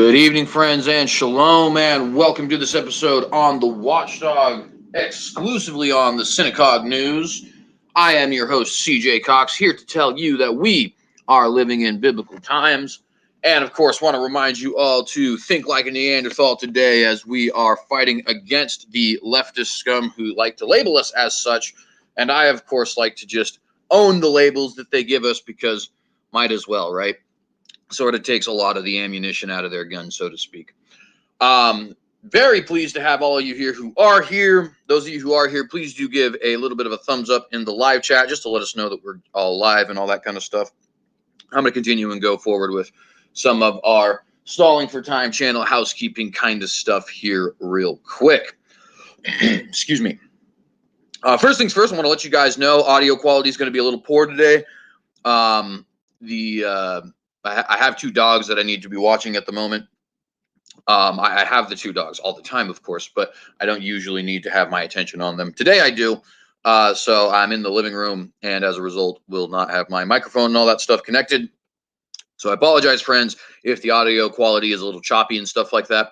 Good evening, friends, and shalom, and welcome to this episode on the Watchdog, exclusively on the Synagogue News. I am your host, CJ Cox, here to tell you that we are living in biblical times, and of course, want to remind you all to think like a Neanderthal today as we are fighting against the leftist scum who like to label us as such, and I, of course, like to just own the labels that they give us because might as well, right? Sort of takes a lot of the ammunition out of their gun, so to speak. Very pleased to have all of you here who are here. Those of you who are here, please do give a little bit of a thumbs up in the live chat just to let us know that we're all live and all that kind of stuff. I'm going to continue and go forward with some of our stalling for time channel housekeeping kind of stuff here real quick. Excuse me. First things first, I want to let you guys know audio quality is going to be a little poor today. I have two dogs that I need to be watching at the moment. I have the two dogs all the time, of course, but I don't usually need to have my attention on them. Today I do. So I'm in the living room, and as a result, will not have my microphone and all that stuff connected. So I apologize, friends, if the audio quality is a little choppy and stuff like that.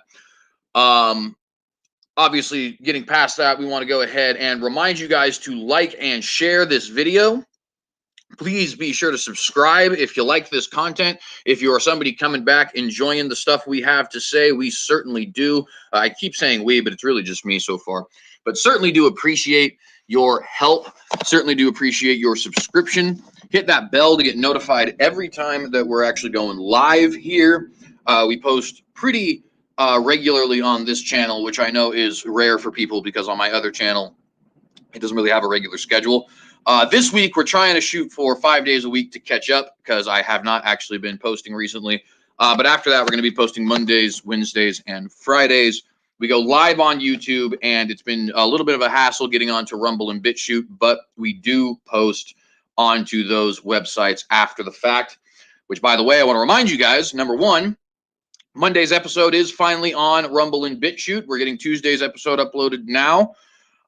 Obviously, getting past that, we want to go ahead and remind you guys to like and share this video. Please be sure to subscribe if you like this content. If you are somebody coming back enjoying the stuff we have to say, we certainly do. I keep saying we, but it's really just me so far. But certainly do appreciate your help. Certainly do appreciate your subscription. Hit that bell to get notified every time that we're actually going live here. We post pretty regularly on this channel, which I know is rare for people because on my other channel, it doesn't really have a regular schedule. This week, we're trying to shoot for 5 days a week to catch up because I have not actually been posting recently. But after that, we're going to be posting Mondays, Wednesdays, and Fridays. We go live on YouTube, and it's been a little bit of a hassle getting onto Rumble and BitChute, but we do post onto those websites after the fact, which, by the way, I want to remind you guys, number one, Monday's episode is finally on Rumble and BitChute. We're getting Tuesday's episode uploaded now.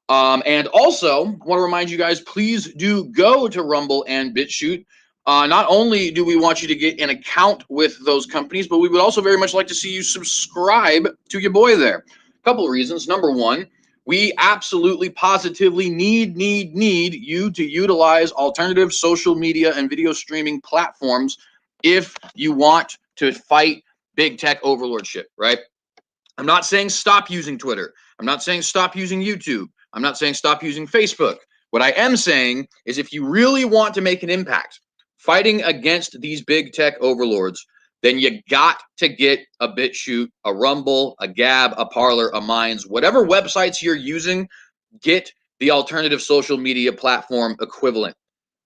And also, I want to remind you guys, please do go to Rumble and BitChute. Not only do we want you to get an account with those companies, but we would also very much like to see you subscribe to your boy there. A couple of reasons. Number one, we absolutely positively need you to utilize alternative social media and video streaming platforms if you want to fight big tech overlordship, right? I'm not saying stop using Twitter. I'm not saying stop using YouTube. I'm not saying stop using Facebook. What I am saying is if you really want to make an impact fighting against these big tech overlords, then you got to get a BitChute, a Rumble, a Gab, a Parler, a Minds, whatever websites you're using, get the alternative social media platform equivalent.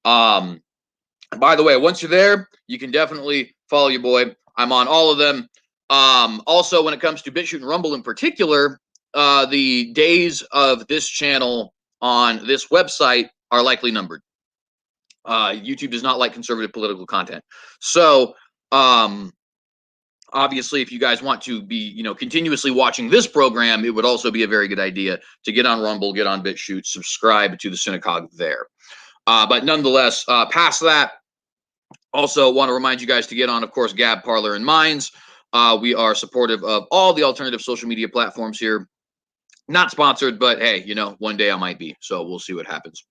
By the way, once you're there, you can definitely follow your boy. I'm on all of them. Also, when it comes to BitChute and Rumble in particular, the days of this channel on this website are likely numbered. YouTube does not like conservative political content. So, obviously, if you guys want to be, continuously watching this program, it would also be a very good idea to get on Rumble, get on BitChute, subscribe to the Synagogue there. But nonetheless, past that, also want to remind you guys to get on, of course, Gab, Parler, and Minds. We are supportive of all the alternative social media platforms here. Not sponsored, but hey, one day I might be. So we'll see what happens.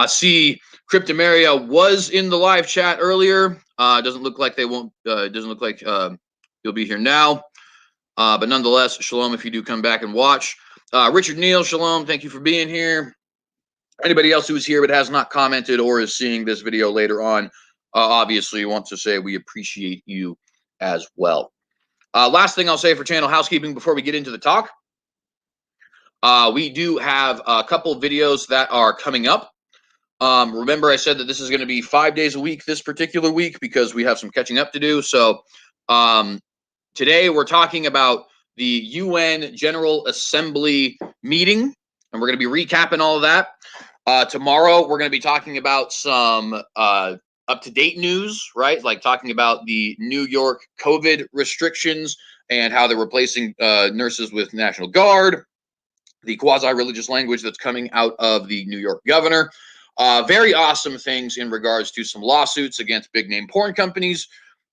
See, Cryptomaria was in the live chat earlier. Doesn't look like they won't. Doesn't look like you'll be here now. But nonetheless, shalom if you do come back and watch. Richard Neal, shalom. Thank you for being here. Anybody else who is here but has not commented or is seeing this video later on, obviously want to say we appreciate you as well. Last thing I'll say for channel housekeeping before we get into the talk. We do have a couple of videos that are coming up. Remember I said that this is going to be 5 days a week this particular week because we have some catching up to do. So today we're talking about the UN General Assembly meeting, and we're going to be recapping all of that. Tomorrow we're going to be talking about some up-to-date news, right? Like talking about the New York COVID restrictions and how they're replacing nurses with National Guard, the quasi-religious language that's coming out of the New York governor. Very awesome things in regards to some lawsuits against big-name porn companies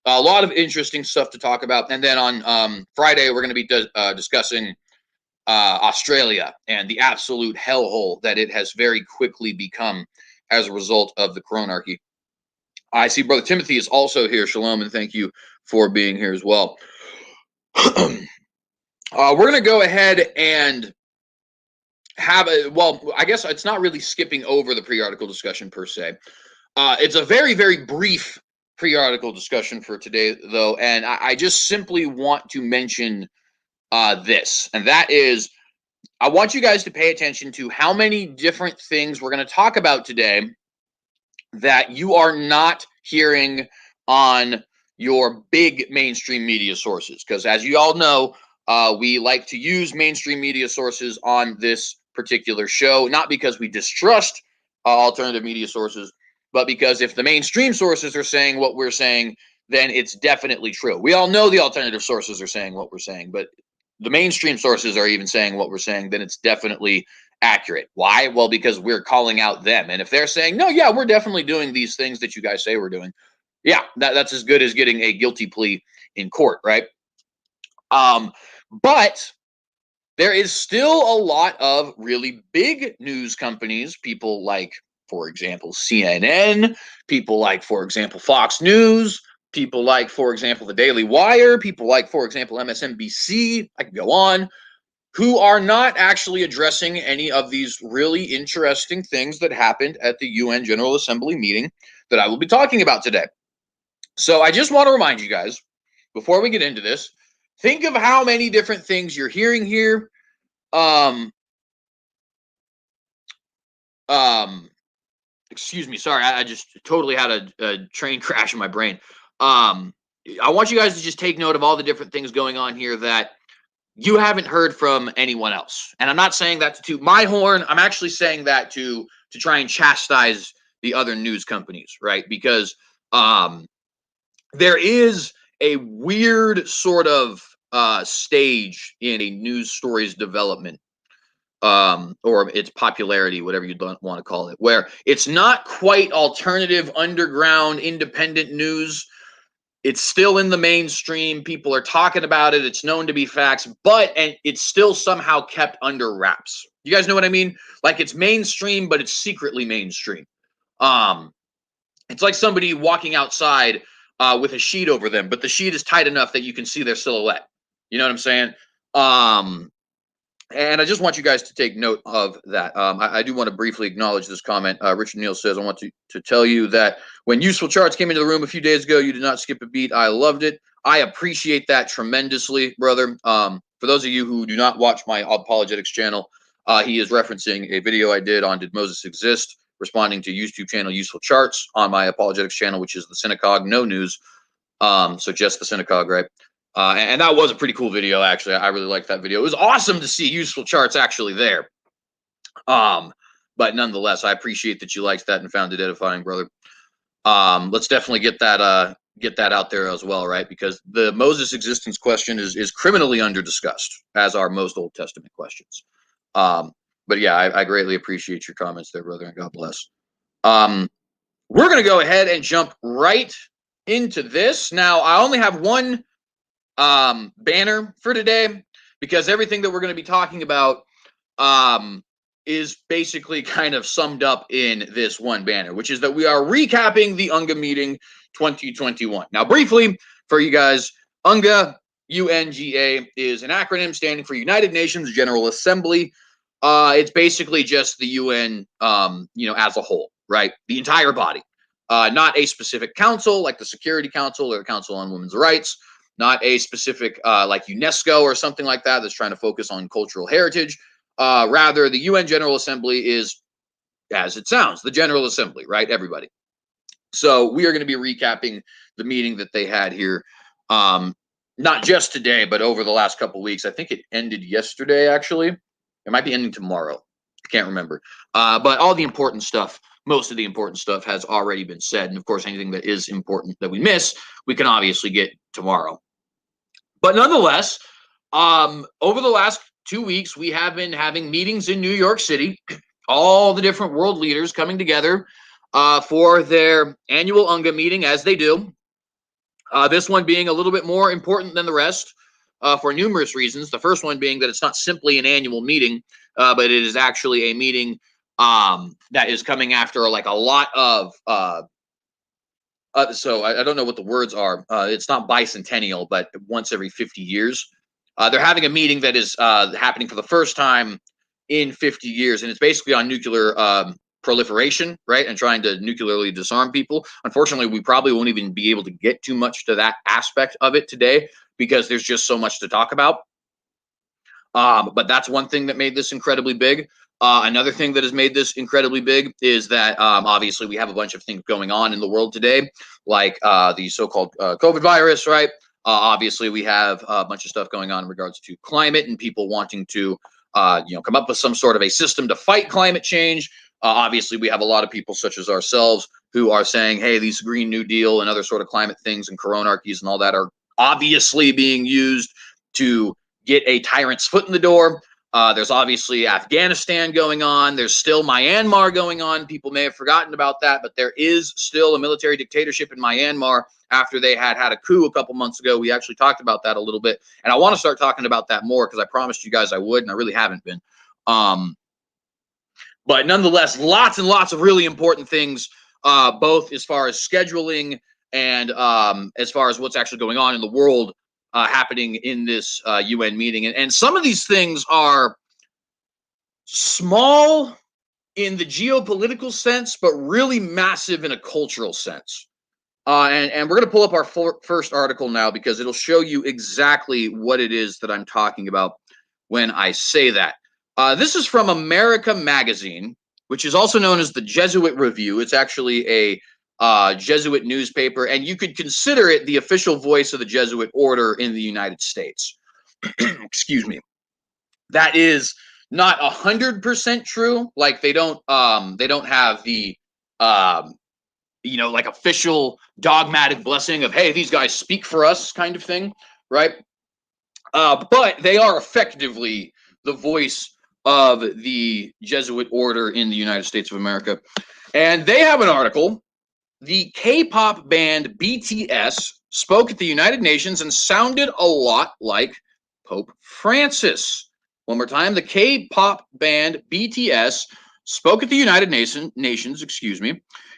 A lot of interesting stuff to talk about. And then on Friday, we're going to be discussing Australia and the absolute hellhole that it has very quickly become as a result of the coronarchy. I see Brother Timothy is also here. Shalom, and thank you for being here as well. We're going to go ahead and have I guess it's not really skipping over the pre-article discussion per se. It's a very, very brief pre-article discussion for today, though, and I just simply want to mention this, and that is, I want you guys to pay attention to how many different things we're going to talk about today that you are not hearing on your big mainstream media sources. Because as you all know, we like to use mainstream media sources on this particular show, not because we distrust alternative media sources, but because if the mainstream sources are saying what we're saying, then it's definitely true. We all know the alternative sources are saying what we're saying, but the mainstream sources are even saying what we're saying, then it's definitely accurate. Why? Well, because we're calling out them. And if they're saying, no, yeah, we're definitely doing these things that you guys say we're doing, yeah, that's as good as getting a guilty plea in court, right? But there is still a lot of really big news companies, people like, for example, CNN, people like, for example, Fox News, people like, for example, the Daily Wire, people like, for example, MSNBC, I can go on, who are not actually addressing any of these really interesting things that happened at the UN General Assembly meeting that I will be talking about today. So I just want to remind you guys, before we get into this, think of how many different things you're hearing here. Excuse me, sorry, I just totally had a train crash in my brain. I want you guys to just take note of all the different things going on here that you haven't heard from anyone else. And I'm not saying that to toot my horn. I'm actually saying that to try and chastise the other news companies, right? Because there is a weird sort of stage in a news story's development, or its popularity, whatever you don't want to call it, where it's not quite alternative, underground, independent news. It's still in the mainstream. People are talking about it. It's known to be facts, and it's still somehow kept under wraps. You guys know what I mean? Like, it's mainstream, but it's secretly mainstream. It's like somebody walking outside with a sheet over them, but the sheet is tight enough that you can see their silhouette. You know what I'm saying? And I just want you guys to take note of that. I do want to briefly acknowledge this comment. Richard Neal says, I want to tell you that when Useful Charts came into the room a few days ago, you did not skip a beat. I loved it. I appreciate that tremendously, brother. For those of you who do not watch my apologetics channel, he is referencing a video I did on Did Moses Exist, responding to YouTube channel Useful Charts on my apologetics channel, which is the Synagogue, no news. So just the Synagogue, right? And that was a pretty cool video, actually. I really liked that video. It was awesome to see Useful Charts actually there. But nonetheless, I appreciate that you liked that and found it edifying, brother. Let's definitely get that out there as well, right? Because the Moses existence question is criminally under-discussed, as are most Old Testament questions. But yeah, I greatly appreciate your comments there, brother, and God bless. We're going to go ahead and jump right into this. Now, I only have one banner for today, because everything that we're going to be talking about is basically kind of summed up in this one banner, which is that we are recapping the UNGA meeting 2021. Now, briefly for you guys, UNGA, UNGA, is an acronym standing for United Nations General Assembly. It's basically just the UN, as a whole, right? The entire body, not a specific council like the Security Council or the Council on Women's Rights. Not a specific like UNESCO or something like that that's trying to focus on cultural heritage. Rather, the UN General Assembly is, as it sounds, the General Assembly, right? Everybody. So we are going to be recapping the meeting that they had here, not just today, but over the last couple of weeks. I think it ended yesterday, actually. It might be ending tomorrow. I can't remember. But all the important stuff, most of the important stuff has already been said. And of course, anything that is important that we miss, we can obviously get tomorrow. But nonetheless, over the last 2 weeks, we have been having meetings in New York City, all the different world leaders coming together for their annual UNGA meeting, as they do. This one being a little bit more important than the rest for numerous reasons. The first one being that it's not simply an annual meeting, but it is actually a meeting that is coming after like a lot of so I don't know what the words are. It's not bicentennial, but once every 50 years. They're having a meeting that is happening for the first time in 50 years, and it's basically on nuclear proliferation, right? And trying to nuclearly disarm people. Unfortunately, we probably won't even be able to get too much to that aspect of it today because there's just so much to talk about. But that's one thing that made this incredibly big. Another thing that has made this incredibly big is that obviously we have a bunch of things going on in the world today, like the so-called COVID virus, right? Obviously, we have a bunch of stuff going on in regards to climate and people wanting to, come up with some sort of a system to fight climate change. Obviously, we have a lot of people such as ourselves who are saying, hey, these Green New Deal and other sort of climate things and coronarchies and all that are obviously being used to get a tyrant's foot in the door. There's obviously Afghanistan going on. There's still Myanmar going on. People may have forgotten about that, but there is still a military dictatorship in Myanmar after they had a coup a couple months ago. We actually talked about that a little bit, and I want to start talking about that more because I promised you guys I would, and I really haven't been. But nonetheless, lots and lots of really important things, both as far as scheduling and as far as what's actually going on in the world happening in this UN meeting. And some of these things are small in the geopolitical sense, but really massive in a cultural sense. And we're going to pull up our first article now because it'll show you exactly what it is that I'm talking about when I say that. This is from America Magazine, which is also known as the Jesuit Review. It's actually a Jesuit newspaper, and you could consider it the official voice of the Jesuit order in the United States. Excuse me. That is not 100% true. Like they don't have the like official dogmatic blessing of, hey, these guys speak for us kind of thing, right? But they are effectively the voice of the Jesuit order in the United States of America. And they have an article. The K-pop band BTS spoke at the United Nations and sounded a lot like Pope Francis. One more time, the K-pop band BTS spoke at the United Nations,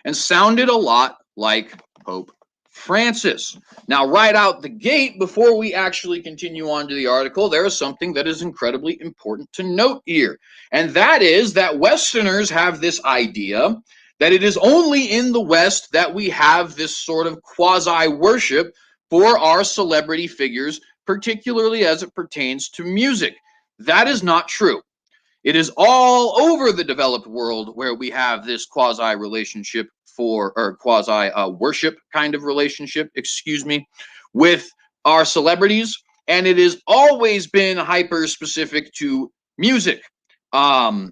and sounded a lot like Pope Francis. Now, right out the gate, before we actually continue on to the article, there is something that is incredibly important to note here, and that is that Westerners have this idea that it is only in the West that we have this sort of quasi-worship for our celebrity figures, particularly as it pertains to music. That is not true. It is all over the developed world where we have this quasi-relationship or quasi-worship kind of relationship, with our celebrities, and it has always been hyper-specific to music. I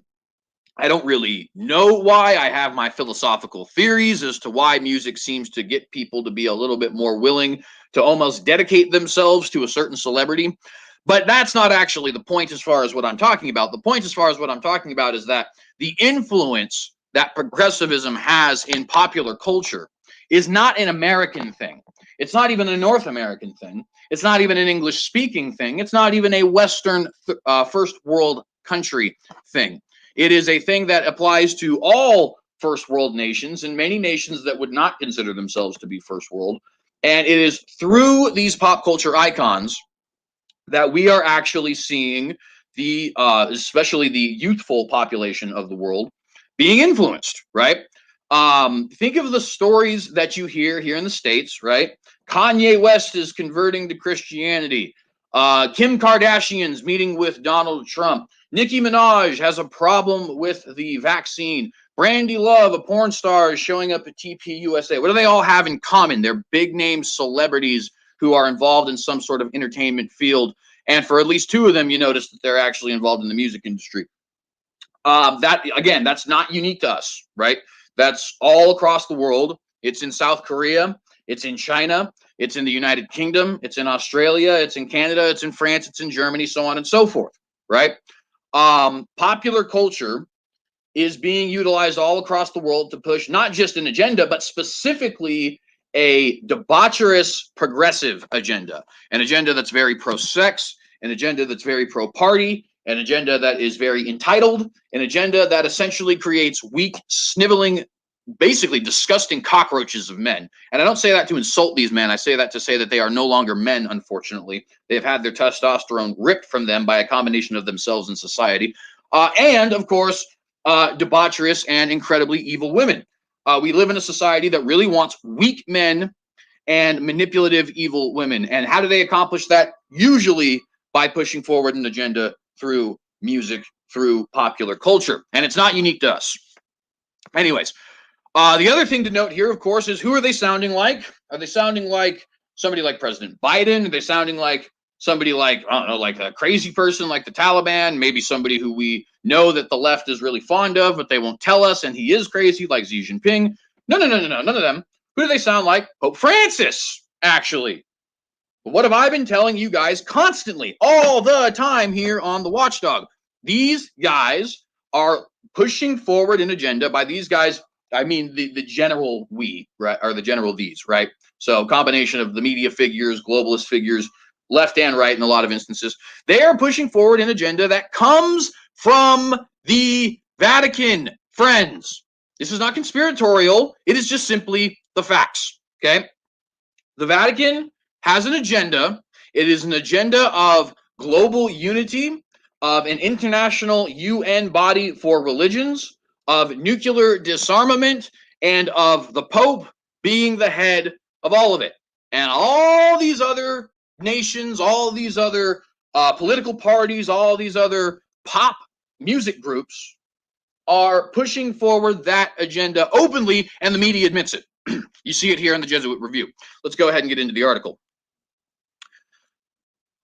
don't really know why. I have my philosophical theories as to why music seems to get people to be a little bit more willing to almost dedicate themselves to a certain celebrity. But that's not actually the point as far as what I'm talking about. The point as far as what I'm talking about is that the influence that progressivism has in popular culture is not an American thing. It's not even a North American thing. It's not even an English-speaking thing. It's not even a Western first world country thing. It is a thing that applies to all first world nations and many nations that would not consider themselves to be first world. And it is through these pop culture icons that we are actually seeing the, especially the youthful population of the world, being influenced, right? Think of the stories that you hear here in the States, right? Kanye West is converting to Christianity. Kim Kardashian's meeting with Donald Trump. Nicki Minaj has a problem with the vaccine. Brandy Love, a porn star, is showing up at TPUSA. What do they all have in common? They're big name celebrities who are involved in some sort of entertainment field. And for at least two of them, you notice that they're actually involved in the music industry. That, again, that's not unique to us, right? That's all across the world. It's in South Korea. It's in China. It's in the United Kingdom. It's in Australia. It's in Canada. It's in France. It's in Germany, so on and so forth, right? Popular culture is being utilized all across the world to push not just an agenda, but specifically a debaucherous progressive agenda, an agenda that's very pro-sex, an agenda that's very pro-party, an agenda that is very entitled, an agenda that essentially creates weak, sniveling, basically disgusting cockroaches of men. And I don't say that to insult these men. I say that to say that they are no longer men, unfortunately. They have had their testosterone ripped from them by a combination of themselves and society. And, of course, debaucherous and incredibly evil women. We live in a society that really wants weak men and manipulative evil women. And how do they accomplish that? Usually by pushing forward an agenda through music, through popular culture. And it's not unique to us. Anyways, the other thing to note here, of course, is who are they sounding like? Are they sounding like somebody like President Biden? Are they sounding like somebody like, I don't know, like a crazy person like the Taliban? Maybe somebody who we know that the left is really fond of, but they won't tell us, and he is crazy, like Xi Jinping. No, none of them. Who do they sound like? Pope Francis, actually. But what have I been telling you guys constantly, all the time here on the Watchdog? These guys are pushing forward an agenda. By these guys, I mean the general we, right, or the general these, right? So combination of the media figures, globalist figures, left and right in a lot of instances. They are pushing forward an agenda that comes from the Vatican, friends. This is not conspiratorial. It is just simply the facts, okay? The Vatican has an agenda. It is an agenda of global unity, of an international UN body for religions, of nuclear disarmament, and of the Pope being the head of all of it. And all these other nations, all these other political parties, all these other pop music groups are pushing forward that agenda openly, and the media admits it. You see it here in the Jesuit Review. Let's go ahead and get into the article.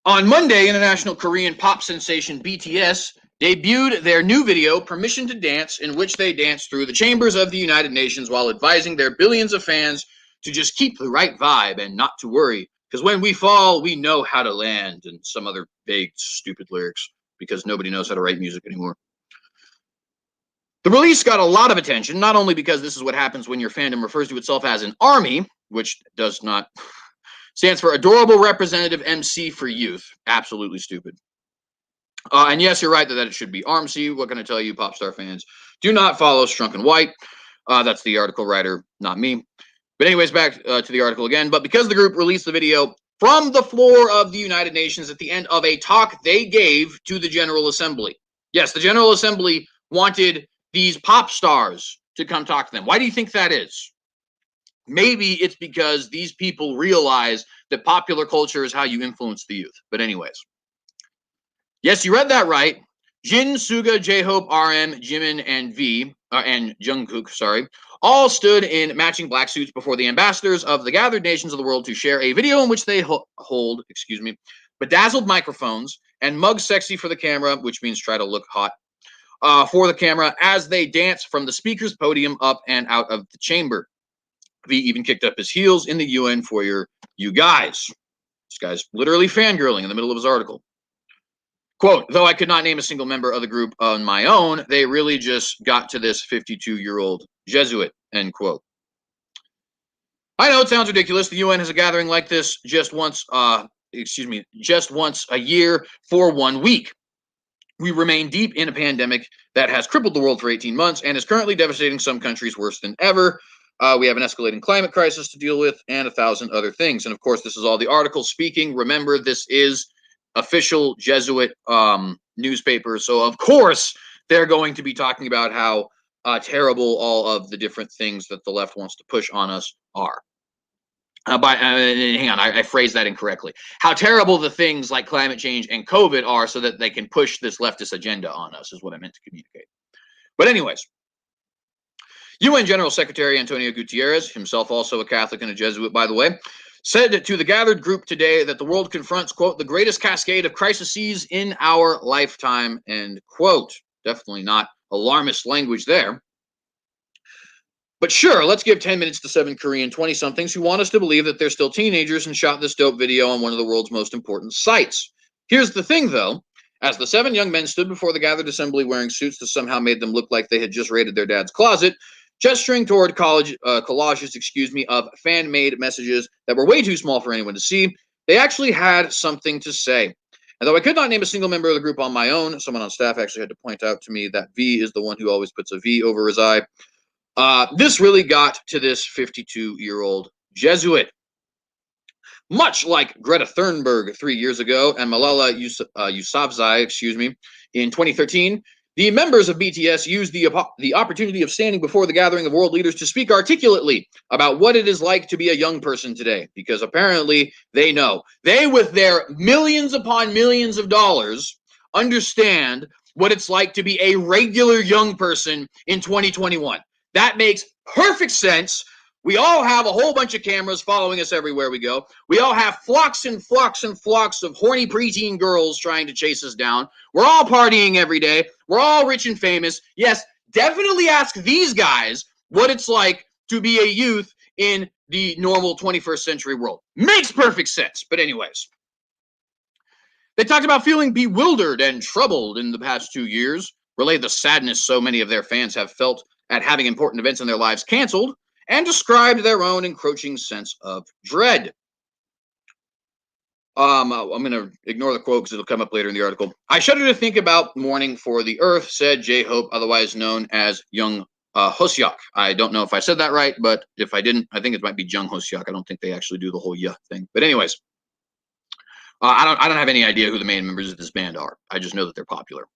On Monday, international Korean pop sensation BTS debuted their new video, Permission to Dance, in which they dance through the chambers of the United Nations while advising their billions of fans to just keep the right vibe and not to worry, because when we fall, we know how to land, and some other vague, stupid lyrics, because nobody knows how to write music anymore. The release got a lot of attention, not only because this is what happens when your fandom refers to itself as an army, which does not, stands for Adorable Representative MC for Youth. Absolutely stupid. And yes, you're right that it should be ARMC. What can I tell you, pop star fans? Do not follow Strunk and White. That's the article writer, not me. But anyways, back to the article again. But because the group released the video from the floor of the United Nations at the end of a talk they gave to the General Assembly. Yes, the General Assembly wanted these pop stars to come talk to them. Why do you think that is? Maybe it's because these people realize that popular culture is how you influence the youth. But anyways. Yes, you read that right. Jin, Suga, J-Hope, RM, Jimin, and V, and Jungkook, sorry, all stood in matching black suits before the ambassadors of the gathered nations of the world to share a video in which they hold, bedazzled microphones and mug sexy for the camera, which means try to look hot, for the camera as they dance from the speaker's podium up and out of the chamber. V even kicked up his heels in the UN foyer. You guys. This guy's literally fangirling in the middle of his article. Quote, though I could not name a single member of the group on my own, they really just got to this 52-year-old Jesuit, end quote. I know it sounds ridiculous. The UN has a gathering like this just once a year for 1 week. We remain deep in a pandemic that has crippled the world for 18 months and is currently devastating some countries worse than ever. We have an escalating climate crisis to deal with and 1,000 other things. And of course, this is all the article speaking. Remember, this is official Jesuit newspaper. So of course, they're going to be talking about how terrible all of the different things that the left wants to push on us are. Hang on, I phrased that incorrectly. How terrible the things like climate change and COVID are so that they can push this leftist agenda on us is what I meant to communicate. But anyways, UN General Secretary Antonio Guterres, himself also a Catholic and a Jesuit, by the way, said to the gathered group today that the world confronts, quote, the greatest cascade of crises in our lifetime, end quote. Definitely not alarmist language there. But sure, let's give 10 minutes to 7 Korean 20-somethings who want us to believe that they're still teenagers and shot this dope video on one of the world's most important sites. Here's the thing, though. As the 7 young men stood before the gathered assembly wearing suits that somehow made them look like they had just raided their dad's closet, gesturing toward collages, of fan-made messages that were way too small for anyone to see. They actually had something to say. And though I could not name a single member of the group on my own, someone on staff actually had to point out to me that V is the one who always puts a V over his eye. This really got to this 52-year-old Jesuit. Much like Greta Thunberg 3 years ago and Malala Yousafzai, in 2013, the members of BTS used the opportunity of standing before the gathering of world leaders to speak articulately about what it is like to be a young person today, because apparently they know. They, with their millions upon millions of dollars, understand what it's like to be a regular young person in 2021. That makes perfect sense. We all have a whole bunch of cameras following us everywhere we go. We all have flocks and flocks and flocks of horny preteen girls trying to chase us down. We're all partying every day. We're all rich and famous. Yes, definitely ask these guys what it's like to be a youth in the normal 21st century world. Makes perfect sense. But anyways, they talked about feeling bewildered and troubled in the past 2 years, relayed the sadness so many of their fans have felt at having important events in their lives canceled, and described their own encroaching sense of dread. I'm going to ignore the quote because it'll come up later in the article. I shudder to think about mourning for the earth, said J-Hope, otherwise known as Young Hoseok. I don't know if I said that right, but if I didn't, I think it might be Jung Hoseok. I don't think they actually do the whole "yeah" thing. But anyways, I don't have any idea who the main members of this band are. I just know that they're popular.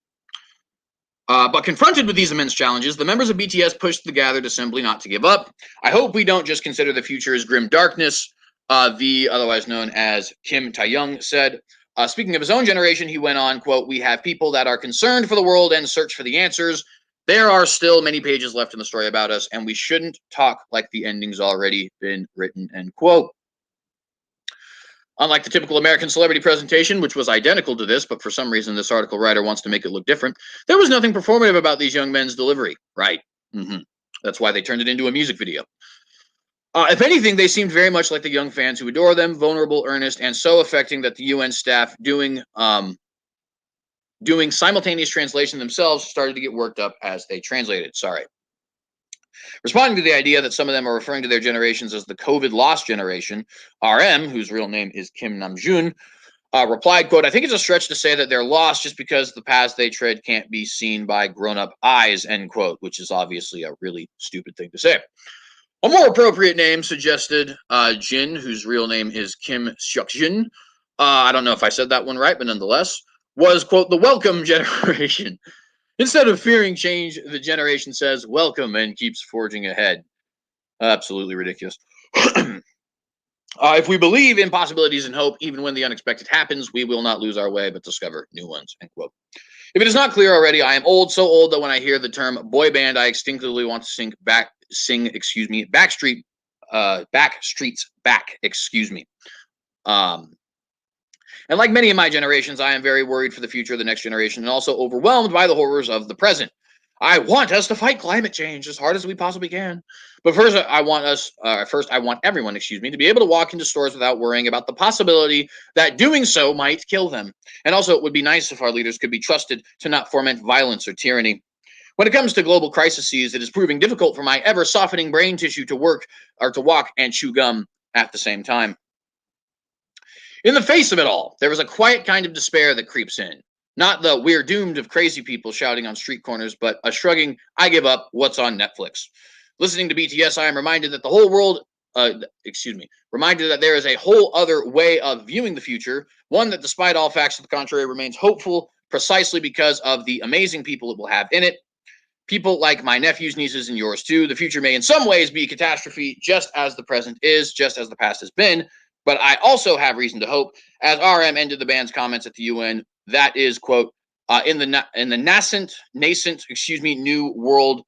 But confronted with these immense challenges, the members of BTS pushed the gathered assembly not to give up. I hope we don't just consider the future as grim darkness, V, otherwise known as Kim Tae-young, said. Speaking of his own generation, he went on, quote, "We have people that are concerned for the world and search for the answers. There are still many pages left in the story about us, and we shouldn't talk like the ending's already been written," end quote. Unlike the typical American celebrity presentation, which was identical to this, but for some reason this article writer wants to make it look different, there was nothing performative about these young men's delivery. Right. That's why they turned it into a music video. If anything, they seemed very much like the young fans who adore them, vulnerable, earnest, and so affecting that the UN staff doing simultaneous translation themselves started to get worked up as they translated. Sorry. Responding to the idea that some of them are referring to their generations as the COVID lost generation, RM, whose real name is Kim Namjoon, replied, quote, "I think it's a stretch to say that they're lost just because the paths they tread can't be seen by grown-up eyes," end quote, which is obviously a really stupid thing to say. A more appropriate name suggested Jin, whose real name is Kim Seokjin. I don't know if I said that one right, but nonetheless, was, quote, "the welcome generation." Instead of fearing change, the generation says welcome and keeps forging ahead. Absolutely ridiculous. If we believe in possibilities and hope, even when the unexpected happens, we will not lose our way, but discover new ones, end quote. If it is not clear already, I am old, so old that when I hear the term boy band, I instinctively want to sing Backstreet's Back, and like many of my generations, I am very worried for the future of the next generation and also overwhelmed by the horrors of the present. I want us to fight climate change as hard as we possibly can. But first, I want everyone, to be able to walk into stores without worrying about the possibility that doing so might kill them. And also, it would be nice if our leaders could be trusted to not foment violence or tyranny. When it comes to global crises, it is proving difficult for my ever-softening brain tissue to walk and chew gum at the same time. In the face of it all, there is a quiet kind of despair that creeps in. Not the "we're doomed" of crazy people shouting on street corners, but a shrugging "I give up, what's on Netflix." Listening to BTS, I am reminded that reminded that there is a whole other way of viewing the future, one that despite all facts to the contrary remains hopeful precisely because of the amazing people it will have in it. People like my nephews, nieces, and yours too. The future may in some ways be a catastrophe, just as the present is, just as the past has been. But I also have reason to hope, as RM ended the band's comments at the UN, that is, quote, in the nascent, new world,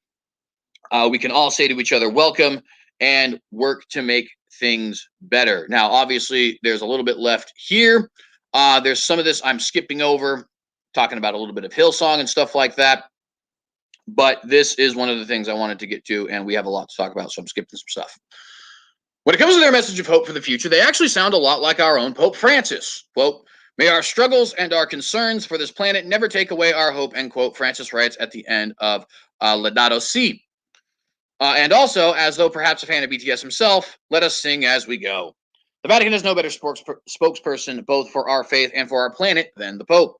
we can all say to each other, welcome, and work to make things better. Now, obviously, there's a little bit left here. There's some of this I'm skipping over, talking about a little bit of Hillsong and stuff like that. But this is one of the things I wanted to get to, and we have a lot to talk about, so I'm skipping some stuff. When it comes to their message of hope for the future, they actually sound a lot like our own Pope Francis. Quote, "May our struggles and our concerns for this planet never take away our hope," end quote, Francis writes at the end of Laudato Si. And also, as though perhaps a fan of BTS himself, let us sing as we go. The Vatican has no better spokesperson both for our faith and for our planet than the Pope.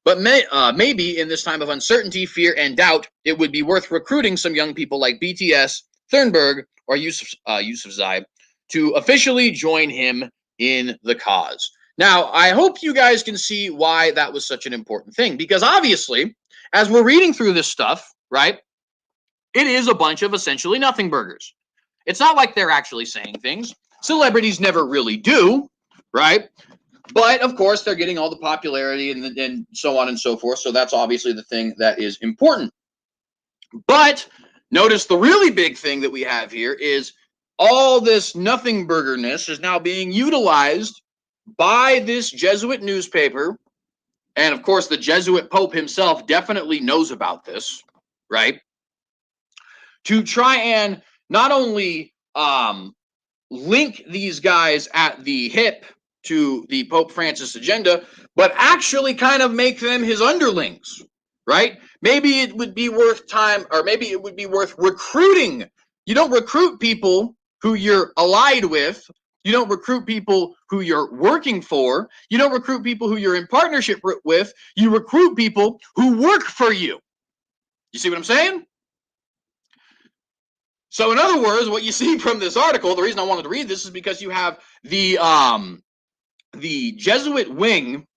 But maybe in this time of uncertainty, fear, and doubt, it would be worth recruiting some young people like BTS, Thunberg, or Yusuf Zai to officially join him in the cause. Now, I hope you guys can see why that was such an important thing, because obviously, as we're reading through this stuff, right, it is a bunch of essentially nothing burgers. It's not like they're actually saying things. Celebrities never really do, right? But of course, they're getting all the popularity and so on and so forth. So that's obviously the thing that is important. But notice the really big thing that we have here is all this nothing burgerness is now being utilized by this Jesuit newspaper. And of course, the Jesuit Pope himself definitely knows about this, right? To try and not only link these guys at the hip to the Pope Francis agenda, but actually kind of make them his underlings, right? Maybe it would be worth time, or maybe it would be worth recruiting. You don't recruit people who you're allied with. You don't recruit people who you're working for. You don't recruit people who you're in partnership with. You recruit people who work for you. You see what I'm saying? So in other words, what you see from this article, the reason I wanted to read this is because you have the Jesuit wing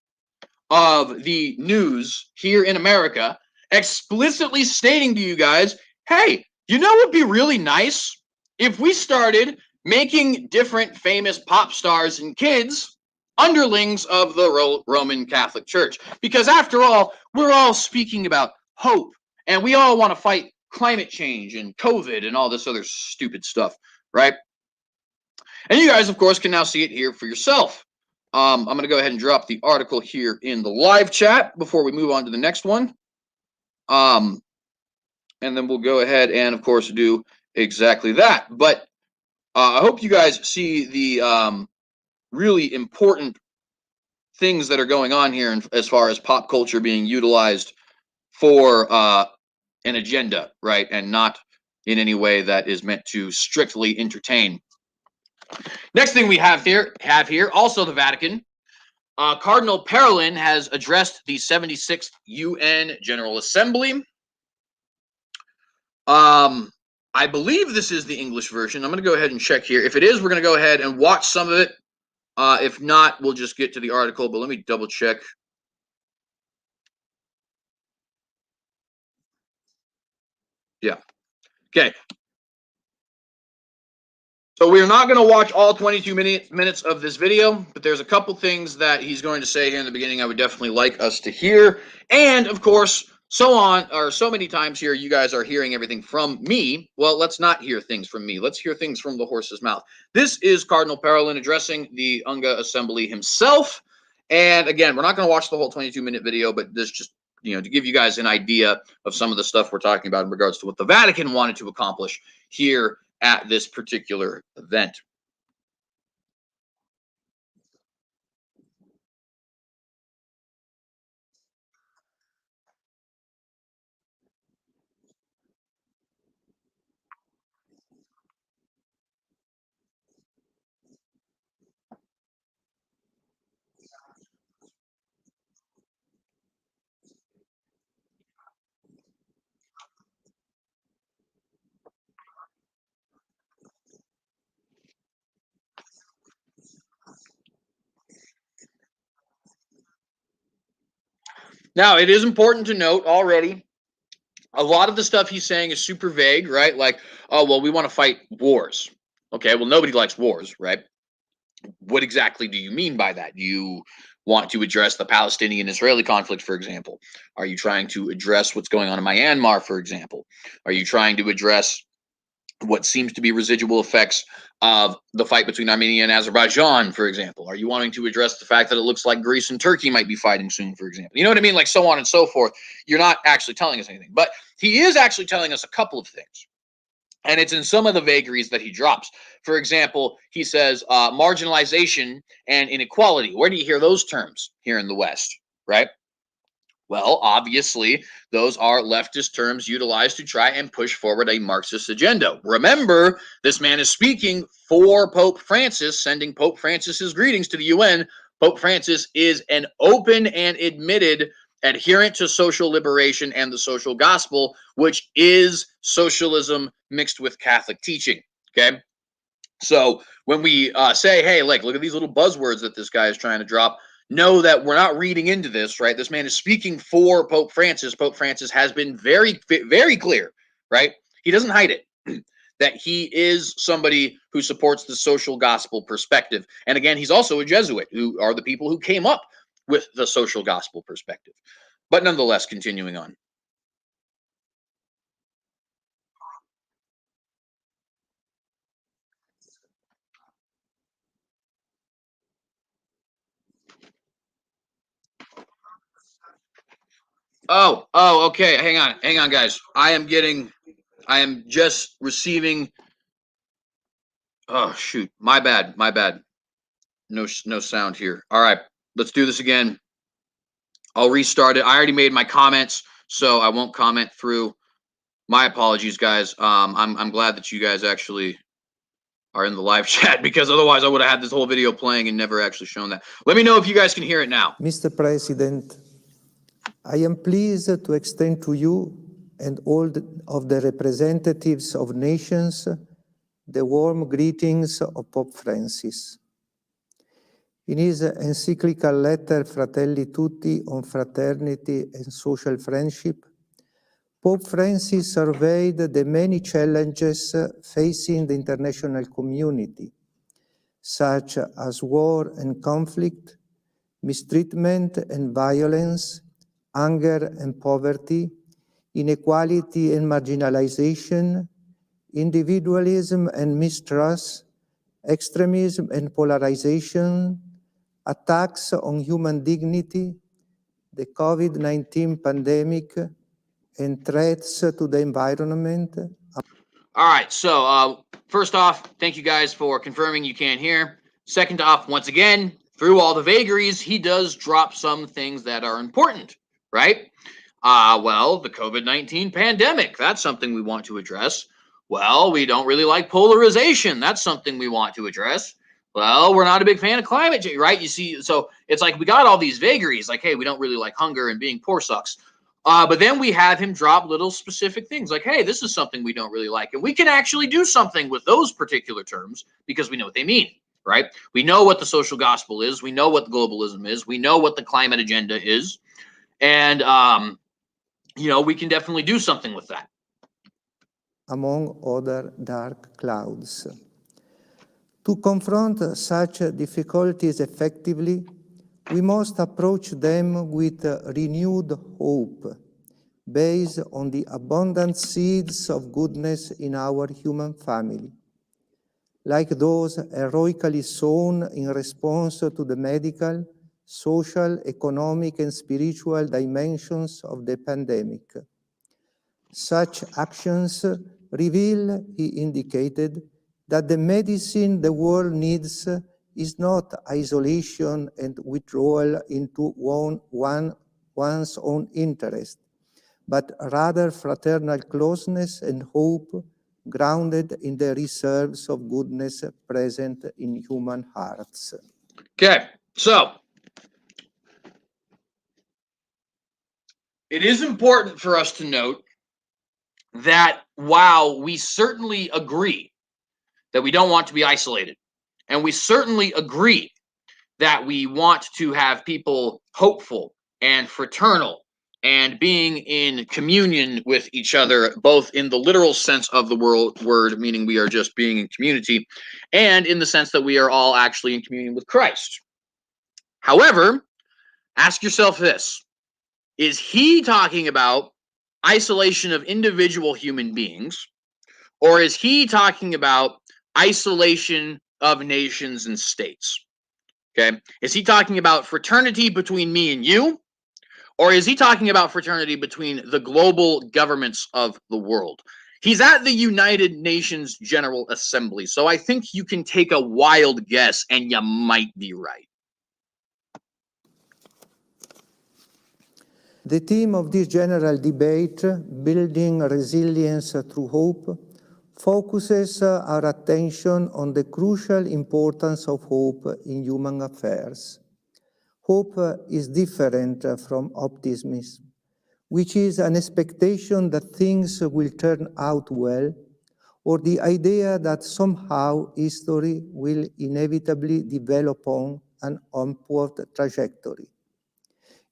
of the news here in America explicitly stating to you guys, hey, you know what would be really nice if we started making different famous pop stars and kids underlings of the Roman Catholic Church. Because after all, we're all speaking about hope, and we all want to fight climate change and COVID and all this other stupid stuff, right? And you guys, of course, can now see it here for yourself. I'm going to go ahead and drop the article here in the live chat before we move on to the next one. And then we'll go ahead and, of course, do exactly that. But I hope you guys see the really important things that are going on here as far as pop culture being utilized for an agenda, right? And not in any way that is meant to strictly entertain. Next thing we have here, also the Vatican. Cardinal Parolin has addressed the 76th UN General Assembly. I believe this is the English version. I'm going to go ahead and check here. If it is, we're going to go ahead and watch some of it. If not, we'll just get to the article, but let me double check. Yeah. Okay. So we're not going to watch all 22 minutes of this video, but there's a couple things that he's going to say here in the beginning I would definitely like us to hear. And of course, so many times here, you guys are hearing everything from me. Well, let's not hear things from me. Let's hear things from the horse's mouth. This is Cardinal Parolin addressing the UNGA Assembly himself. And again, we're not going to watch the whole 22-minute video, but this just, to give you guys an idea of some of the stuff we're talking about in regards to what the Vatican wanted to accomplish here at this particular event. Now, it is important to note already, a lot of the stuff he's saying is super vague, right? Like, oh, well, we want to fight wars. Okay, well, nobody likes wars, right? What exactly do you mean by that? Do you want to address the Palestinian-Israeli conflict, for example? Are you trying to address what's going on in Myanmar, for example? Are you trying to address what seems to be residual effects of the fight between Armenia and Azerbaijan, for example? Are you wanting to address the fact that it looks like Greece and Turkey might be fighting soon, for example? You know what I mean? Like so on and so forth. You're not actually telling us anything. But he is actually telling us a couple of things. And it's in some of the vagaries that he drops. For example, he says marginalization and inequality. Where do you hear those terms here in the West, right? Well, obviously, those are leftist terms utilized to try and push forward a Marxist agenda. Remember, this man is speaking for Pope Francis, sending Pope Francis his greetings to the UN. Pope Francis is an open and admitted adherent to social liberation and the social gospel, which is socialism mixed with Catholic teaching. Okay. So when we say, hey, like, look at these little buzzwords that this guy is trying to drop, know that we're not reading into this, right? This man is speaking for Pope Francis. Pope Francis has been very, very clear, right? He doesn't hide it, that he is somebody who supports the social gospel perspective. And again, he's also a Jesuit, who are the people who came up with the social gospel perspective. But nonetheless, continuing on. Oh, okay. Hang on, guys. I am just receiving. Oh shoot, my bad. No sound here. All right, let's do this again. I'll restart it. I already made my comments, so I won't comment through. My apologies, guys. I'm glad that you guys actually are in the live chat, because otherwise I would have had this whole video playing and never actually shown that. Let me know if you guys can hear it now. Mr. President, I am pleased to extend to you and all of the representatives of nations the warm greetings of Pope Francis. In his encyclical letter Fratelli Tutti on fraternity and social friendship, Pope Francis surveyed the many challenges facing the international community, such as war and conflict, mistreatment and violence, hunger and poverty, inequality and marginalization, individualism and mistrust, extremism and polarization, attacks on human dignity, the COVID-19 pandemic, and threats to the environment. All right, so first off, thank you guys for confirming you can hear. Second off, once again, through all the vagaries, he does drop some things that are important, right? Well, the COVID-19 pandemic, that's something we want to address. Well, we don't really like polarization. That's something we want to address. Well, we're not a big fan of climate change, right? You see, so it's like we got all these vagaries, like, hey, we don't really like hunger and being poor sucks. But then we have him drop little specific things like, hey, this is something we don't really like. And we can actually do something with those particular terms because we know what they mean, right? We know what the social gospel is. We know what globalism is. We know what the climate agenda is. And, you know, we can definitely do something with that. Among other dark clouds. To confront such difficulties effectively, we must approach them with renewed hope, based on the abundant seeds of goodness in our human family, like those heroically sown in response to the medical, social, economic, and spiritual dimensions of the pandemic. Such actions reveal, he indicated, that the medicine the world needs is not isolation and withdrawal into one's own interest, but rather fraternal closeness and hope grounded in the reserves of goodness present in human hearts. Okay, so it is important for us to note that while we certainly agree that we don't want to be isolated, and we certainly agree that we want to have people hopeful and fraternal and being in communion with each other, both in the literal sense of the word, meaning we are just being in community, and in the sense that we are all actually in communion with Christ. However, ask yourself this: is he talking about isolation of individual human beings, or is he talking about isolation of nations and states? Okay, is he talking about fraternity between me and you, or is he talking about fraternity between the global governments of the world? He's at the United Nations General Assembly, so I think you can take a wild guess and you might be right. The theme of this general debate, Building Resilience Through Hope, focuses our attention on the crucial importance of hope in human affairs. Hope is different from optimism, which is an expectation that things will turn out well, or the idea that somehow history will inevitably develop on an upward trajectory.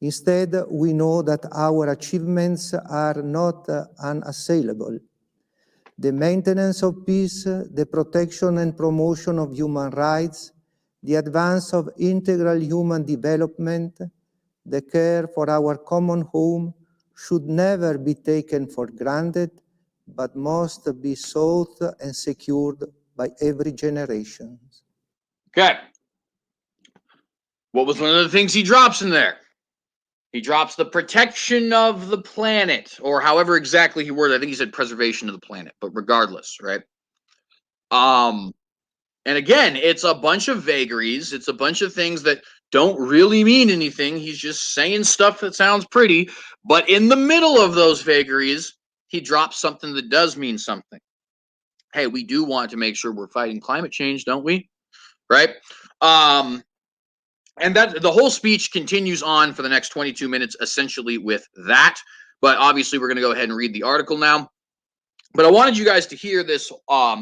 Instead, we know that our achievements are not unassailable. The maintenance of peace, the protection and promotion of human rights, the advance of integral human development, the care for our common home should never be taken for granted, but must be sought and secured by every generation. Okay. What was one of the things he drops in there? He drops the protection of the planet, or however exactly he worded. I think he said preservation of the planet, but regardless, right? And again, it's a bunch of vagaries. It's a bunch of things that don't really mean anything. He's just saying stuff that sounds pretty, but in the middle of those vagaries, he drops something that does mean something. Hey, we do want to make sure we're fighting climate change, don't we? Right? And that the whole speech continues on for the next 22 minutes, essentially with that. But obviously, we're going to go ahead and read the article now. But I wanted you guys to hear this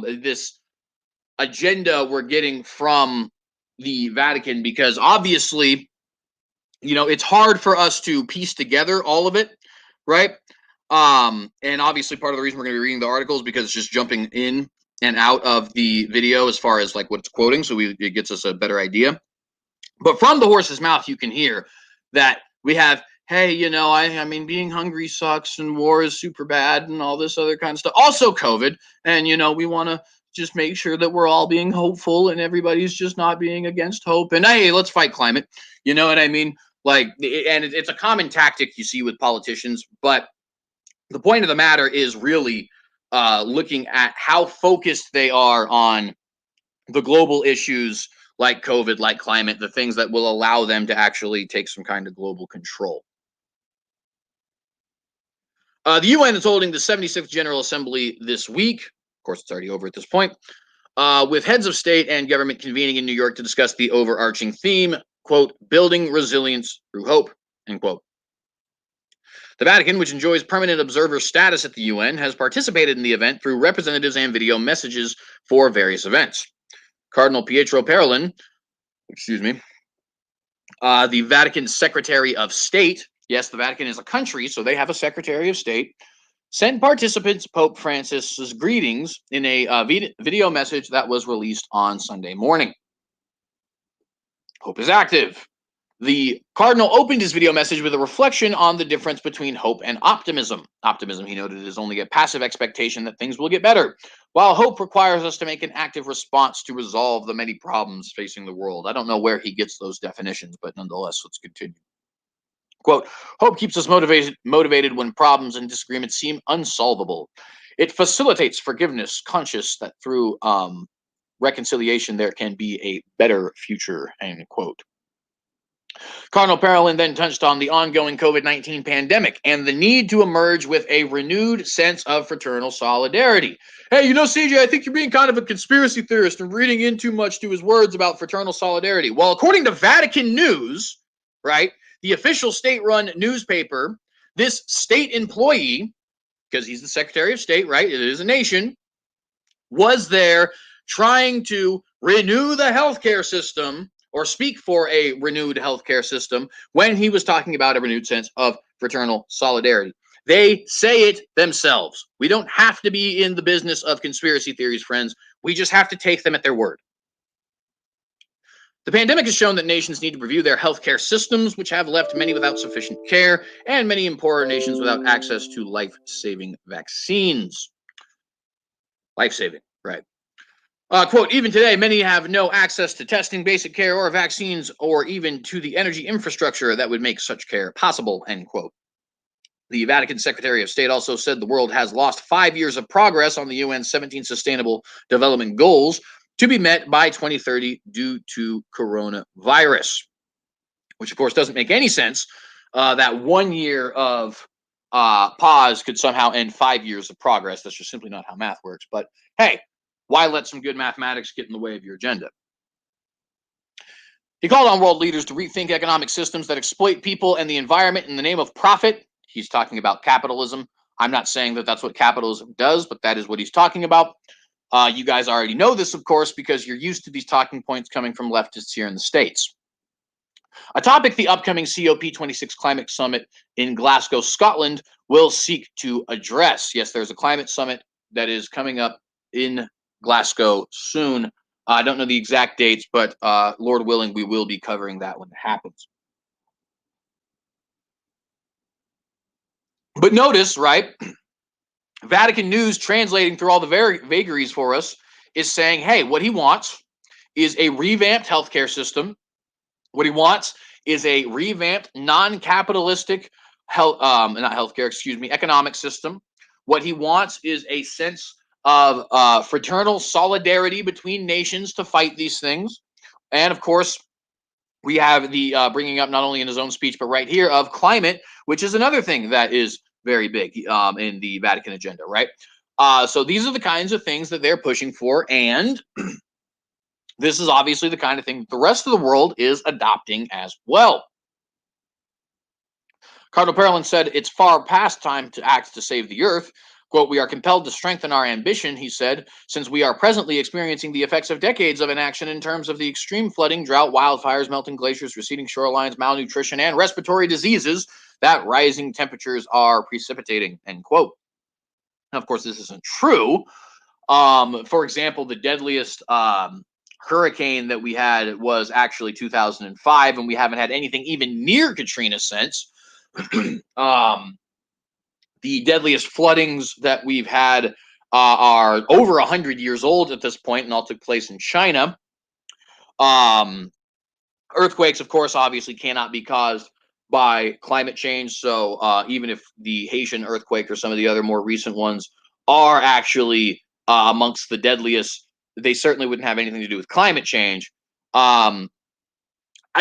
this agenda we're getting from the Vatican, because obviously, you know, it's hard for us to piece together all of it, right? And obviously, part of the reason we're going to be reading the article is because it's just jumping in and out of the video as far as like what it's quoting, so it gets us a better idea. But from the horse's mouth, you can hear that we have, hey, you know, I mean, being hungry sucks and war is super bad and all this other kind of stuff. Also COVID. And, you know, we want to just make sure that we're all being hopeful and everybody's just not being against hope. And, hey, let's fight climate. You know what I mean? Like, and it's a common tactic you see with politicians. But the point of the matter is really looking at how focused they are on the global issues like COVID, like climate, the things that will allow them to actually take some kind of global control. The UN is holding the 76th General Assembly this week. Of course, it's already over at this point. With heads of state and government convening in New York to discuss the overarching theme, quote, building resilience through hope, end quote. The Vatican, which enjoys permanent observer status at the UN, has participated in the event through representatives and video messages for various events. Cardinal Pietro Parolin, the Vatican Secretary of State, yes, the Vatican is a country, so they have a Secretary of State, sent participants Pope Francis's greetings in a video message that was released on Sunday morning. Hope is active. The Cardinal opened his video message with a reflection on the difference between hope and optimism. Optimism, he noted, is only a passive expectation that things will get better, while hope requires us to make an active response to resolve the many problems facing the world. I don't know where he gets those definitions, but nonetheless, let's continue. Quote, hope keeps us motivated when problems and disagreements seem unsolvable. It facilitates forgiveness, conscious that through reconciliation there can be a better future, end quote. Cardinal Parolin then touched on the ongoing COVID-19 pandemic and the need to emerge with a renewed sense of fraternal solidarity. Hey, you know, CJ, I think you're being kind of a conspiracy theorist and reading in too much to his words about fraternal solidarity. Well, according to Vatican News, right, the official state-run newspaper, this state employee, because he's the Secretary of State, right, it is a nation, was there trying to renew the healthcare system or speak for a renewed healthcare system when he was talking about a renewed sense of fraternal solidarity. They say it themselves. We don't have to be in the business of conspiracy theories, friends. We just have to take them at their word. The pandemic has shown that nations need to review their healthcare systems, which have left many without sufficient care and many in poorer nations without access to life-saving vaccines. Life-saving, right. Quote, even today, many have no access to testing, basic care, or vaccines, or even to the energy infrastructure that would make such care possible, end quote. The Vatican Secretary of State also said the world has lost 5 years of progress on the UN's 17 Sustainable Development Goals to be met by 2030 due to coronavirus, which of course doesn't make any sense that 1 year of pause could somehow end 5 years of progress. That's just simply not how math works. But hey, why let some good mathematics get in the way of your agenda? He called on world leaders to rethink economic systems that exploit people and the environment in the name of profit. He's talking about capitalism. I'm not saying that that's what capitalism does, but that is what he's talking about. You guys already know this, of course, because you're used to these talking points coming from leftists here in the States. A topic the upcoming COP26 climate summit in Glasgow, Scotland will seek to address. Yes, there's a climate summit that is coming up in Glasgow soon. I don't know the exact dates, but Lord willing, we will be covering that when it happens. But notice, right, Vatican News translating through all the vagaries for us is saying, hey, what he wants is a revamped healthcare system. What he wants is a revamped, non-capitalistic economic system. What he wants is a sense of fraternal solidarity between nations to fight these things. And of course, we have the bringing up not only in his own speech, but right here of climate, which is another thing that is very big in the Vatican agenda, right? So these are the kinds of things that they're pushing for. And this is obviously the kind of thing the rest of the world is adopting as well. Cardinal Parolin said, it's far past time to act to save the earth. Quote, we are compelled to strengthen our ambition, he said, since we are presently experiencing the effects of decades of inaction in terms of the extreme flooding, drought, wildfires, melting glaciers, receding shorelines, malnutrition, and respiratory diseases that rising temperatures are precipitating, end quote. Now, of course, this isn't true. For example, the deadliest hurricane that we had was actually 2005, and we haven't had anything even near Katrina since. The deadliest floodings that we've had are over 100 years old at this point, and all took place in China. Earthquakes, of course, obviously cannot be caused by climate change. So even if the Haitian earthquake or some of the other more recent ones are actually amongst the deadliest, they certainly wouldn't have anything to do with climate change. I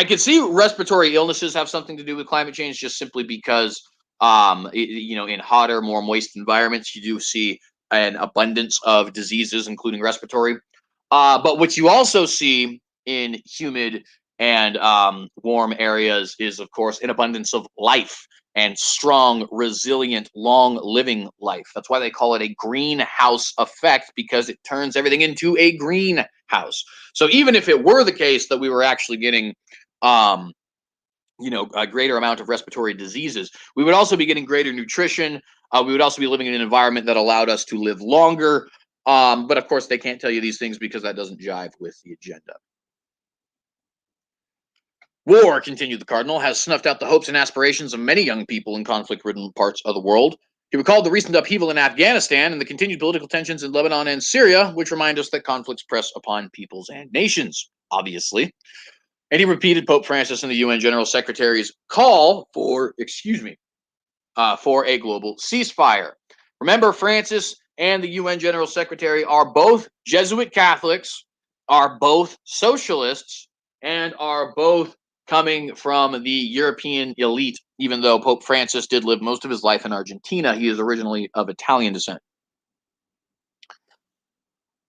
could see respiratory illnesses have something to do with climate change, just simply because in hotter, more moist environments, you do see an abundance of diseases, including respiratory. But what you also see in humid and warm areas is, of course, an abundance of life and strong, resilient, long-living life. That's why they call it a greenhouse effect, because it turns everything into a greenhouse. So even if it were the case that we were actually getting a greater amount of respiratory diseases, we would also be getting greater nutrition. We would also be living in an environment that allowed us to live longer. But of course, they can't tell you these things because that doesn't jive with the agenda. War, continued the Cardinal, has snuffed out the hopes and aspirations of many young people in conflict-ridden parts of the world. He recalled the recent upheaval in Afghanistan and the continued political tensions in Lebanon and Syria, which remind us that conflicts press upon peoples and nations, obviously. And he repeated Pope Francis and the UN General Secretary's call for a global ceasefire. Remember, Francis and the UN General Secretary are both Jesuit Catholics, are both socialists, and are both coming from the European elite, even though Pope Francis did live most of his life in Argentina. He is originally of Italian descent.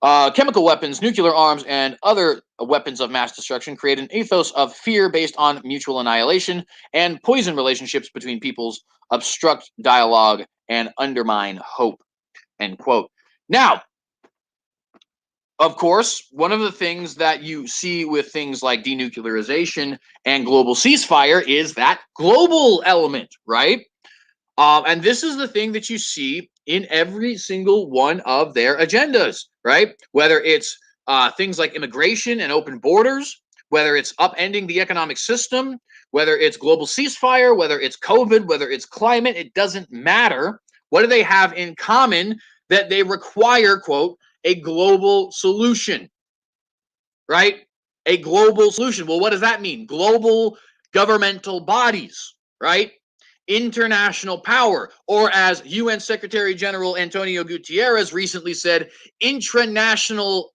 Chemical weapons, nuclear arms, and other weapons of mass destruction create an ethos of fear based on mutual annihilation, and poison relationships between peoples, obstruct dialogue, and undermine hope, end quote. Now, of course, one of the things that you see with things like denuclearization and global ceasefire is that global element, right? And this is the thing that you see in every single one of their agendas, right? Whether it's things like immigration and open borders, whether it's upending the economic system, whether it's global ceasefire, whether it's COVID, whether it's climate, it doesn't matter. What do they have in common? That they require, quote, a global solution, right? A global solution. Well, what does that mean? Global governmental bodies, right? International power, or as UN Secretary General Antonio Guterres recently said, international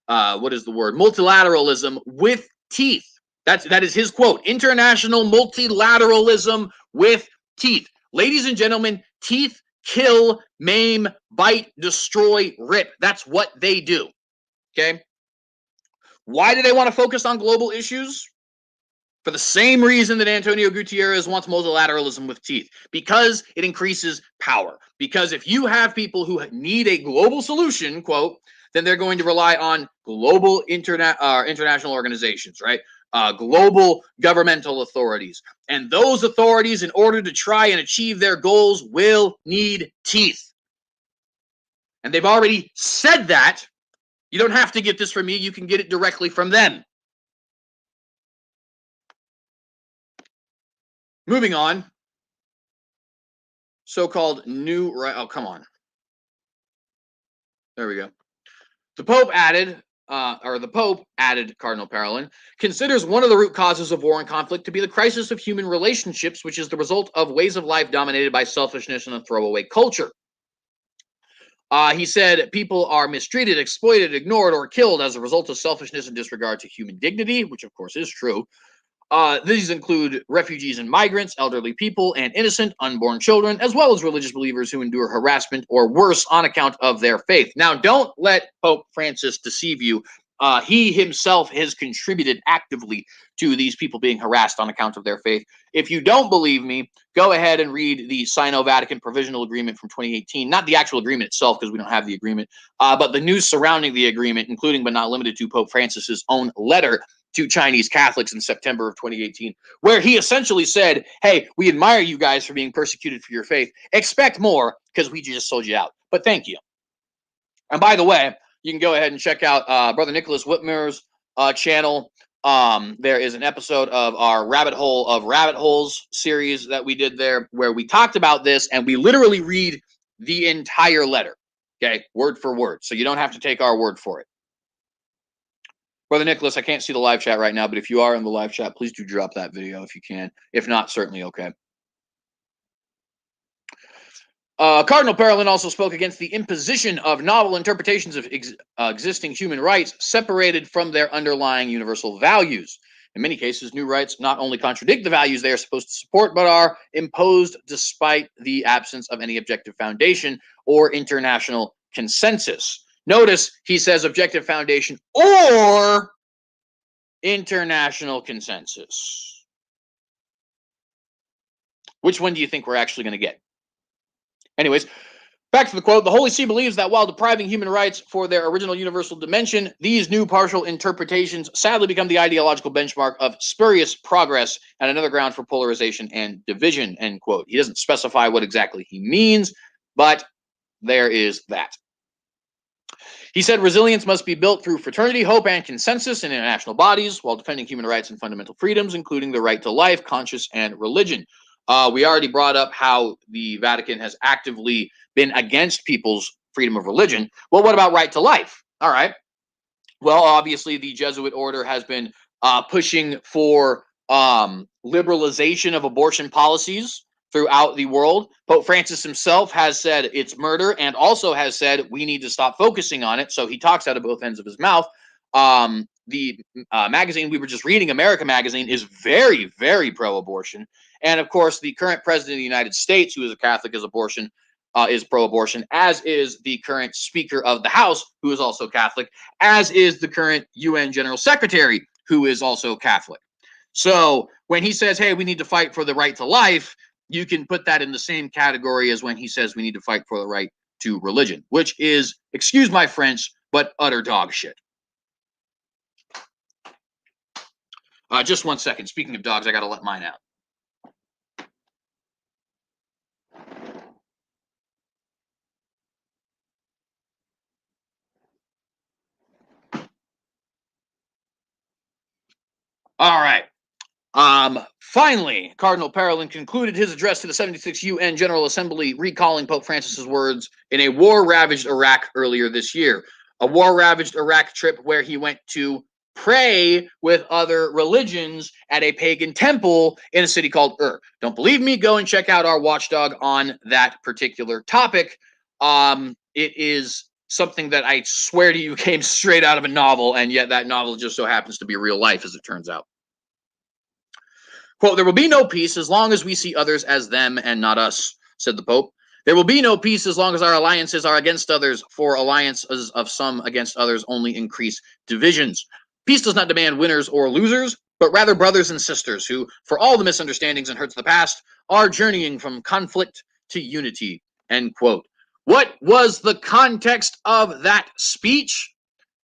what is the word? Multilateralism with teeth. That is his quote. International multilateralism with teeth. Ladies and gentlemen, teeth kill, maim, bite, destroy, rip. That's what they do. Okay? Why do they want to focus on global issues? For the same reason that Antonio Gutierrez wants multilateralism with teeth, because it increases power. Because if you have people who need a global solution, quote, then they're going to rely on global international organizations, right? Global governmental authorities. And those authorities, in order to try and achieve their goals, will need teeth. And they've already said that. You don't have to get this from me. You can get it directly from them. Moving on. So-called new right. Oh, come on. There we go. The Pope added, Cardinal Parolin, considers one of the root causes of war and conflict to be the crisis of human relationships, which is the result of ways of life dominated by selfishness and a throwaway culture. He said people are mistreated, exploited, ignored, or killed as a result of selfishness and disregard to human dignity, which of course is true. These include refugees and migrants, elderly people, and innocent unborn children, as well as religious believers who endure harassment or worse on account of their faith. Now, don't let Pope Francis deceive you. He himself has contributed actively to these people being harassed on account of their faith. If you don't believe me, go ahead and read the Sino-Vatican Provisional Agreement from 2018. Not the actual agreement itself, because we don't have the agreement, but the news surrounding the agreement, including but not limited to Pope Francis's own letter to Chinese Catholics in September of 2018, where he essentially said, hey, we admire you guys for being persecuted for your faith. Expect more, because we just sold you out. But thank you. And by the way, you can go ahead and check out Brother Nicholas Whitmer's channel. There is an episode of our Rabbit Hole of Rabbit Holes series that we did there, where we talked about this, and we literally read the entire letter, okay, word for word. So you don't have to take our word for it. Brother Nicholas, I can't see the live chat right now, but if you are in the live chat, please do drop that video if you can. If not, certainly okay. Cardinal Parolin also spoke against the imposition of novel interpretations of existing human rights separated from their underlying universal values. In many cases, new rights not only contradict the values they are supposed to support, but are imposed despite the absence of any objective foundation or international consensus. Notice he says objective foundation or international consensus. Which one do you think we're actually going to get? Anyways, back to the quote. The Holy See believes that while depriving human rights for their original universal dimension, these new partial interpretations sadly become the ideological benchmark of spurious progress and another ground for polarization and division, end quote. He doesn't specify what exactly he means, but there is that. He said resilience must be built through fraternity, hope, and consensus in international bodies while defending human rights and fundamental freedoms, including the right to life, conscience, and religion. We already brought up how the Vatican has actively been against people's freedom of religion. Well, what about right to life? All right. Well, obviously, the Jesuit order has been pushing for liberalization of abortion policies throughout the world. Pope Francis himself has said it's murder and also has said we need to stop focusing on it. So he talks out of both ends of his mouth. The magazine we were just reading, America Magazine, is very, very pro-abortion. And of course, the current president of the United States, who is a Catholic, is pro-abortion, as is the current Speaker of the House, who is also Catholic, as is the current UN General Secretary, who is also Catholic. So when he says, hey, we need to fight for the right to life, you can put that in the same category as when he says we need to fight for the right to religion, which is, excuse my French, but utter dog shit. Just 1 second. Speaking of dogs, I got to let mine out. All right. Finally, Cardinal Parolin concluded his address to the 76th UN General Assembly, recalling Pope Francis's words in a war-ravaged Iraq earlier this year. A war-ravaged Iraq trip where he went to pray with other religions at a pagan temple in a city called Ur. Don't believe me? Go and check out our watchdog on that particular topic. It is something that I swear to you came straight out of a novel, and yet that novel just so happens to be real life, as it turns out. Quote, "There will be no peace as long as we see others as them and not us," said the Pope. "There will be no peace as long as our alliances are against others, for alliances of some against others only increase divisions. Peace does not demand winners or losers, but rather brothers and sisters who, for all the misunderstandings and hurts of the past, are journeying from conflict to unity," end quote. What was the context of that speech?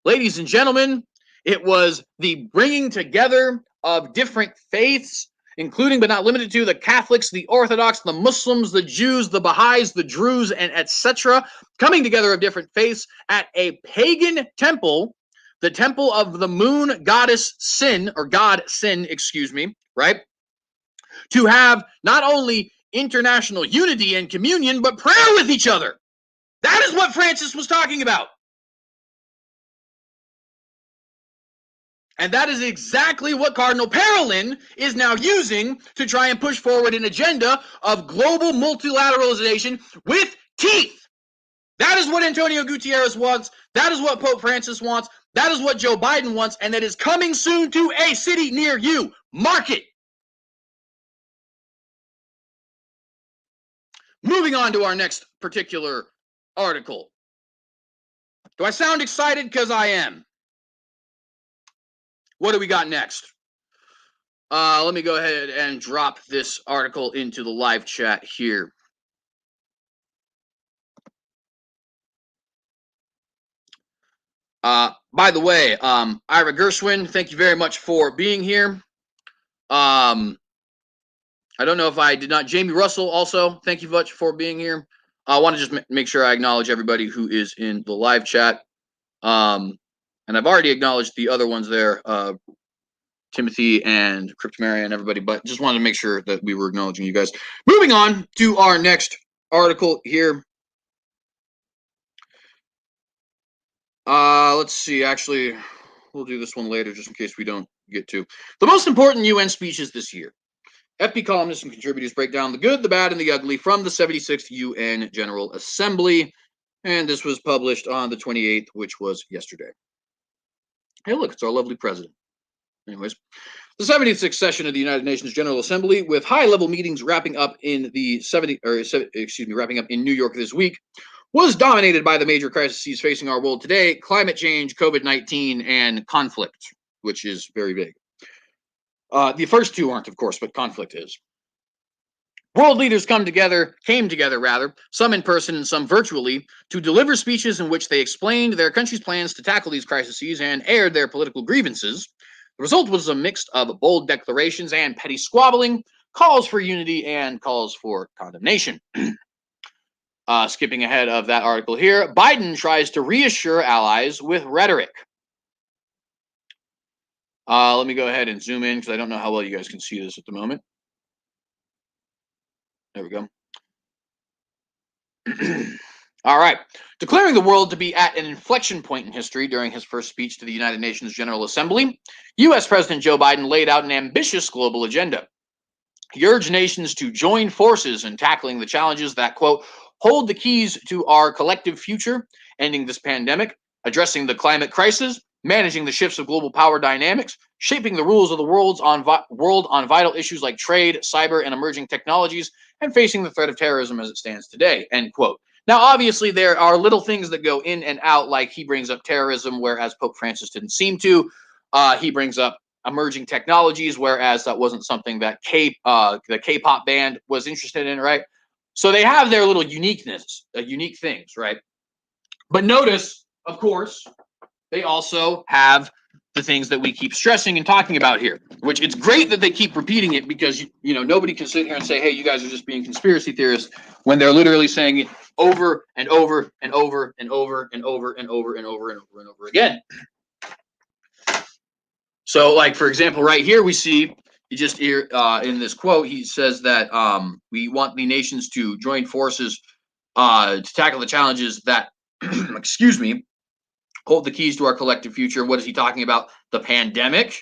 Ladies and gentlemen, it was the bringing together of different faiths, including but not limited to the Catholics, the Orthodox, the Muslims, the Jews, the Baha'is, the Druze, and etc., coming together of different faiths at a pagan temple, the temple of the moon goddess Sin, or god Sin, excuse me, right? To have not only international unity and communion, but prayer with each other. That is what Francis was talking about. And that is exactly what Cardinal Parolin is now using to try and push forward an agenda of global multilateralization with teeth. That is what Antonio Gutierrez wants. That is what Pope Francis wants. That is what Joe Biden wants. And that is coming soon to a city near you. Mark it. Moving on to our next particular article. Do I sound excited? Because I am. What do we got next? Let me go ahead and drop this article into the live chat here. By the way, Ira Gershwin, thank you very much for being here. I don't know if I did not. Jamie Russell, also, thank you much for being here. I want to just make sure I acknowledge everybody who is in the live chat. And I've already acknowledged the other ones there, Timothy and Cryptomaria and everybody, but just wanted to make sure that we were acknowledging you guys. Moving on to our next article here. Let's see. Actually, we'll do this one later just in case we don't get to. The most important UN speeches this year. FP columnists and contributors break down the good, the bad, and the ugly from the 76th UN General Assembly. And this was published on the 28th, which was yesterday. Hey, look, it's our lovely president. Anyways, the 76th session of the United Nations General Assembly, with high-level meetings wrapping up in New York this week, was dominated by the major crises facing our world today: climate change, COVID-19, and conflict, which is very big. The first two aren't, of course, but conflict is. World leaders came together, some in person and some virtually, to deliver speeches in which they explained their country's plans to tackle these crises and aired their political grievances. The result was a mix of bold declarations and petty squabbling, calls for unity and calls for condemnation. Skipping ahead of that article here, Biden tries to reassure allies with rhetoric. Let me go ahead and zoom in because I don't know how well you guys can see this at the moment. There we go. All right. Declaring the world to be at an inflection point in history during his first speech to the United Nations General Assembly, U.S. President Joe Biden laid out an ambitious global agenda. He urged nations to join forces in tackling the challenges that, quote, hold the keys to our collective future, ending this pandemic, addressing the climate crisis, managing the shifts of global power dynamics, shaping the rules of the world on vital issues like trade, cyber, and emerging technologies, and facing the threat of terrorism as it stands today, end quote. Now, obviously, there are little things that go in and out, like he brings up terrorism, whereas Pope Francis didn't seem to. He brings up emerging technologies, whereas that wasn't something that the K-pop band was interested in, right? So they have their little unique things, right? But notice, of course, they also have the things that we keep stressing and talking about here, which it's great that they keep repeating it because, you know, nobody can sit here and say, hey, you guys are just being conspiracy theorists when they're literally saying it over and over and over and over and over and over and over and over and over again. So, like, for example, right here, we see just here in this quote, he says that we want the nations to join forces to tackle the challenges that, excuse me, hold the keys to our collective future. What is he talking about? The pandemic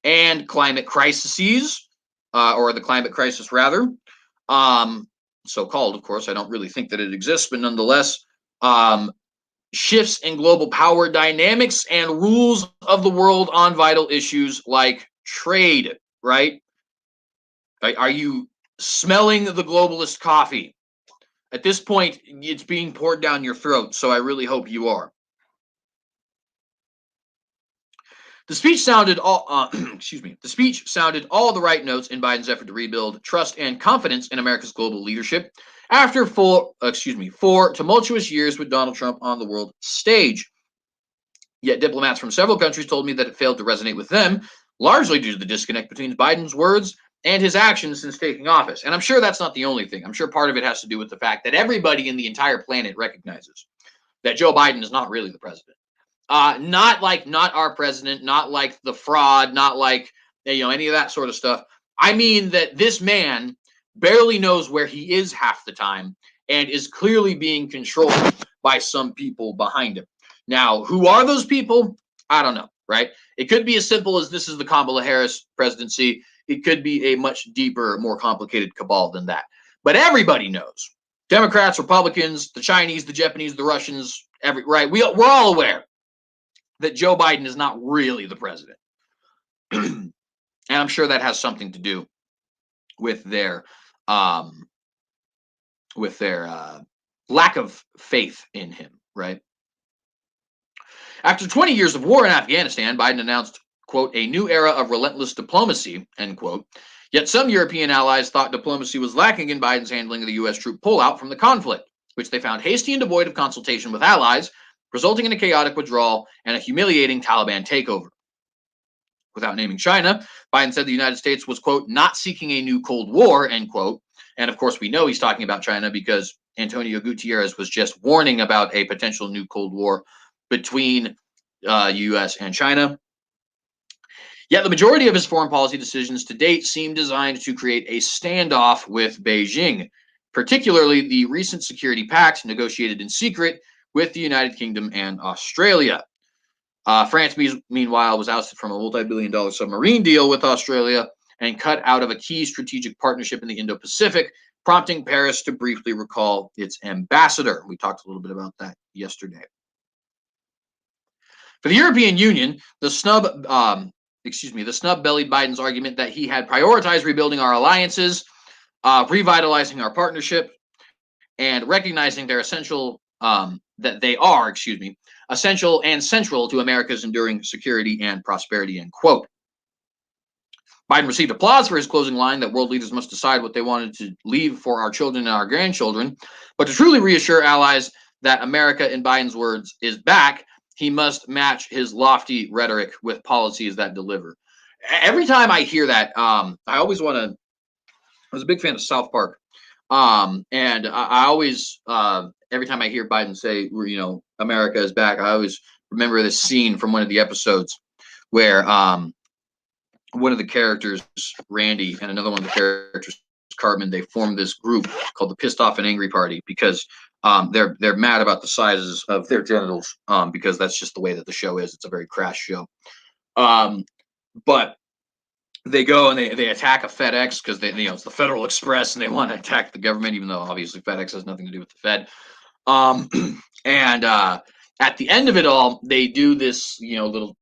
and climate crises, or the climate crisis, rather. So-called, of course. I don't really think that it exists, but nonetheless, shifts in global power dynamics and rules of the world on vital issues like trade, right? Are you smelling the globalist coffee? At this point, it's being poured down your throat, so I really hope you are. The speech sounded all The speech sounded all the right notes in Biden's effort to rebuild trust and confidence in America's global leadership after four tumultuous years with Donald Trump on the world stage. Yet diplomats from several countries told me that it failed to resonate with them, largely due to the disconnect between Biden's words and his actions since taking office. And I'm sure that's not the only thing. I'm sure part of it has to do with the fact that everybody in the entire planet recognizes that Joe Biden is not really the president. Not our president, not like the fraud, not like any of that sort of stuff. I mean that this man barely knows where he is half the time and is clearly being controlled by some people behind him. Now, who are those people? I don't know, right? It could be as simple as this is the Kamala Harris presidency. It could be a much deeper, more complicated cabal than that. But everybody knows. Democrats, Republicans, the Chinese, the Japanese, the Russians, right? We're all aware that Joe Biden is not really the president. And I'm sure that has something to do with their lack of faith in him, right? After 20 years of war in Afghanistan, Biden announced, quote, a new era of relentless diplomacy, end quote. Yet some European allies thought diplomacy was lacking in Biden's handling of the U.S. troop pullout from the conflict, which they found hasty and devoid of consultation with allies, resulting in a chaotic withdrawal and a humiliating Taliban takeover. Without naming China, Biden said the United States was, quote, not seeking a new Cold War, end quote. And of course, we know he's talking about China because Antonio Gutierrez was just warning about a potential new Cold War between U.S. and China. Yet the majority of his foreign policy decisions to date seem designed to create a standoff with Beijing, particularly the recent security pact negotiated in secret with the United Kingdom and Australia. France, meanwhile, was ousted from a multi-billion-dollar submarine deal with Australia and cut out of a key strategic partnership in the Indo-Pacific, prompting Paris to briefly recall its ambassador. We talked a little bit about that yesterday. For the European Union, the snub-bellied Biden's argument that he had prioritized rebuilding our alliances, revitalizing our partnership, and recognizing their essential essential and central to America's enduring security and prosperity, end quote. Biden received applause for his closing line that world leaders must decide what they wanted to leave for our children and our grandchildren. But to truly reassure allies that America, in Biden's words, is back, he must match his lofty rhetoric with policies that deliver. Every time I hear that, I always want to. I was a big fan of South Park, and I always, every time I hear Biden say, America is back, I always remember this scene from one of the episodes where one of the characters, Randy, and another one of the characters, Cartman, they formed this group called the Pissed Off and Angry Party because they're mad about the sizes of their genitals because that's just the way that the show is. It's a very crass show. But they go and they attack a FedEx because it's the Federal Express and they want to attack the government, even though obviously FedEx has nothing to do with the Fed. And at the end of it all, they do this, little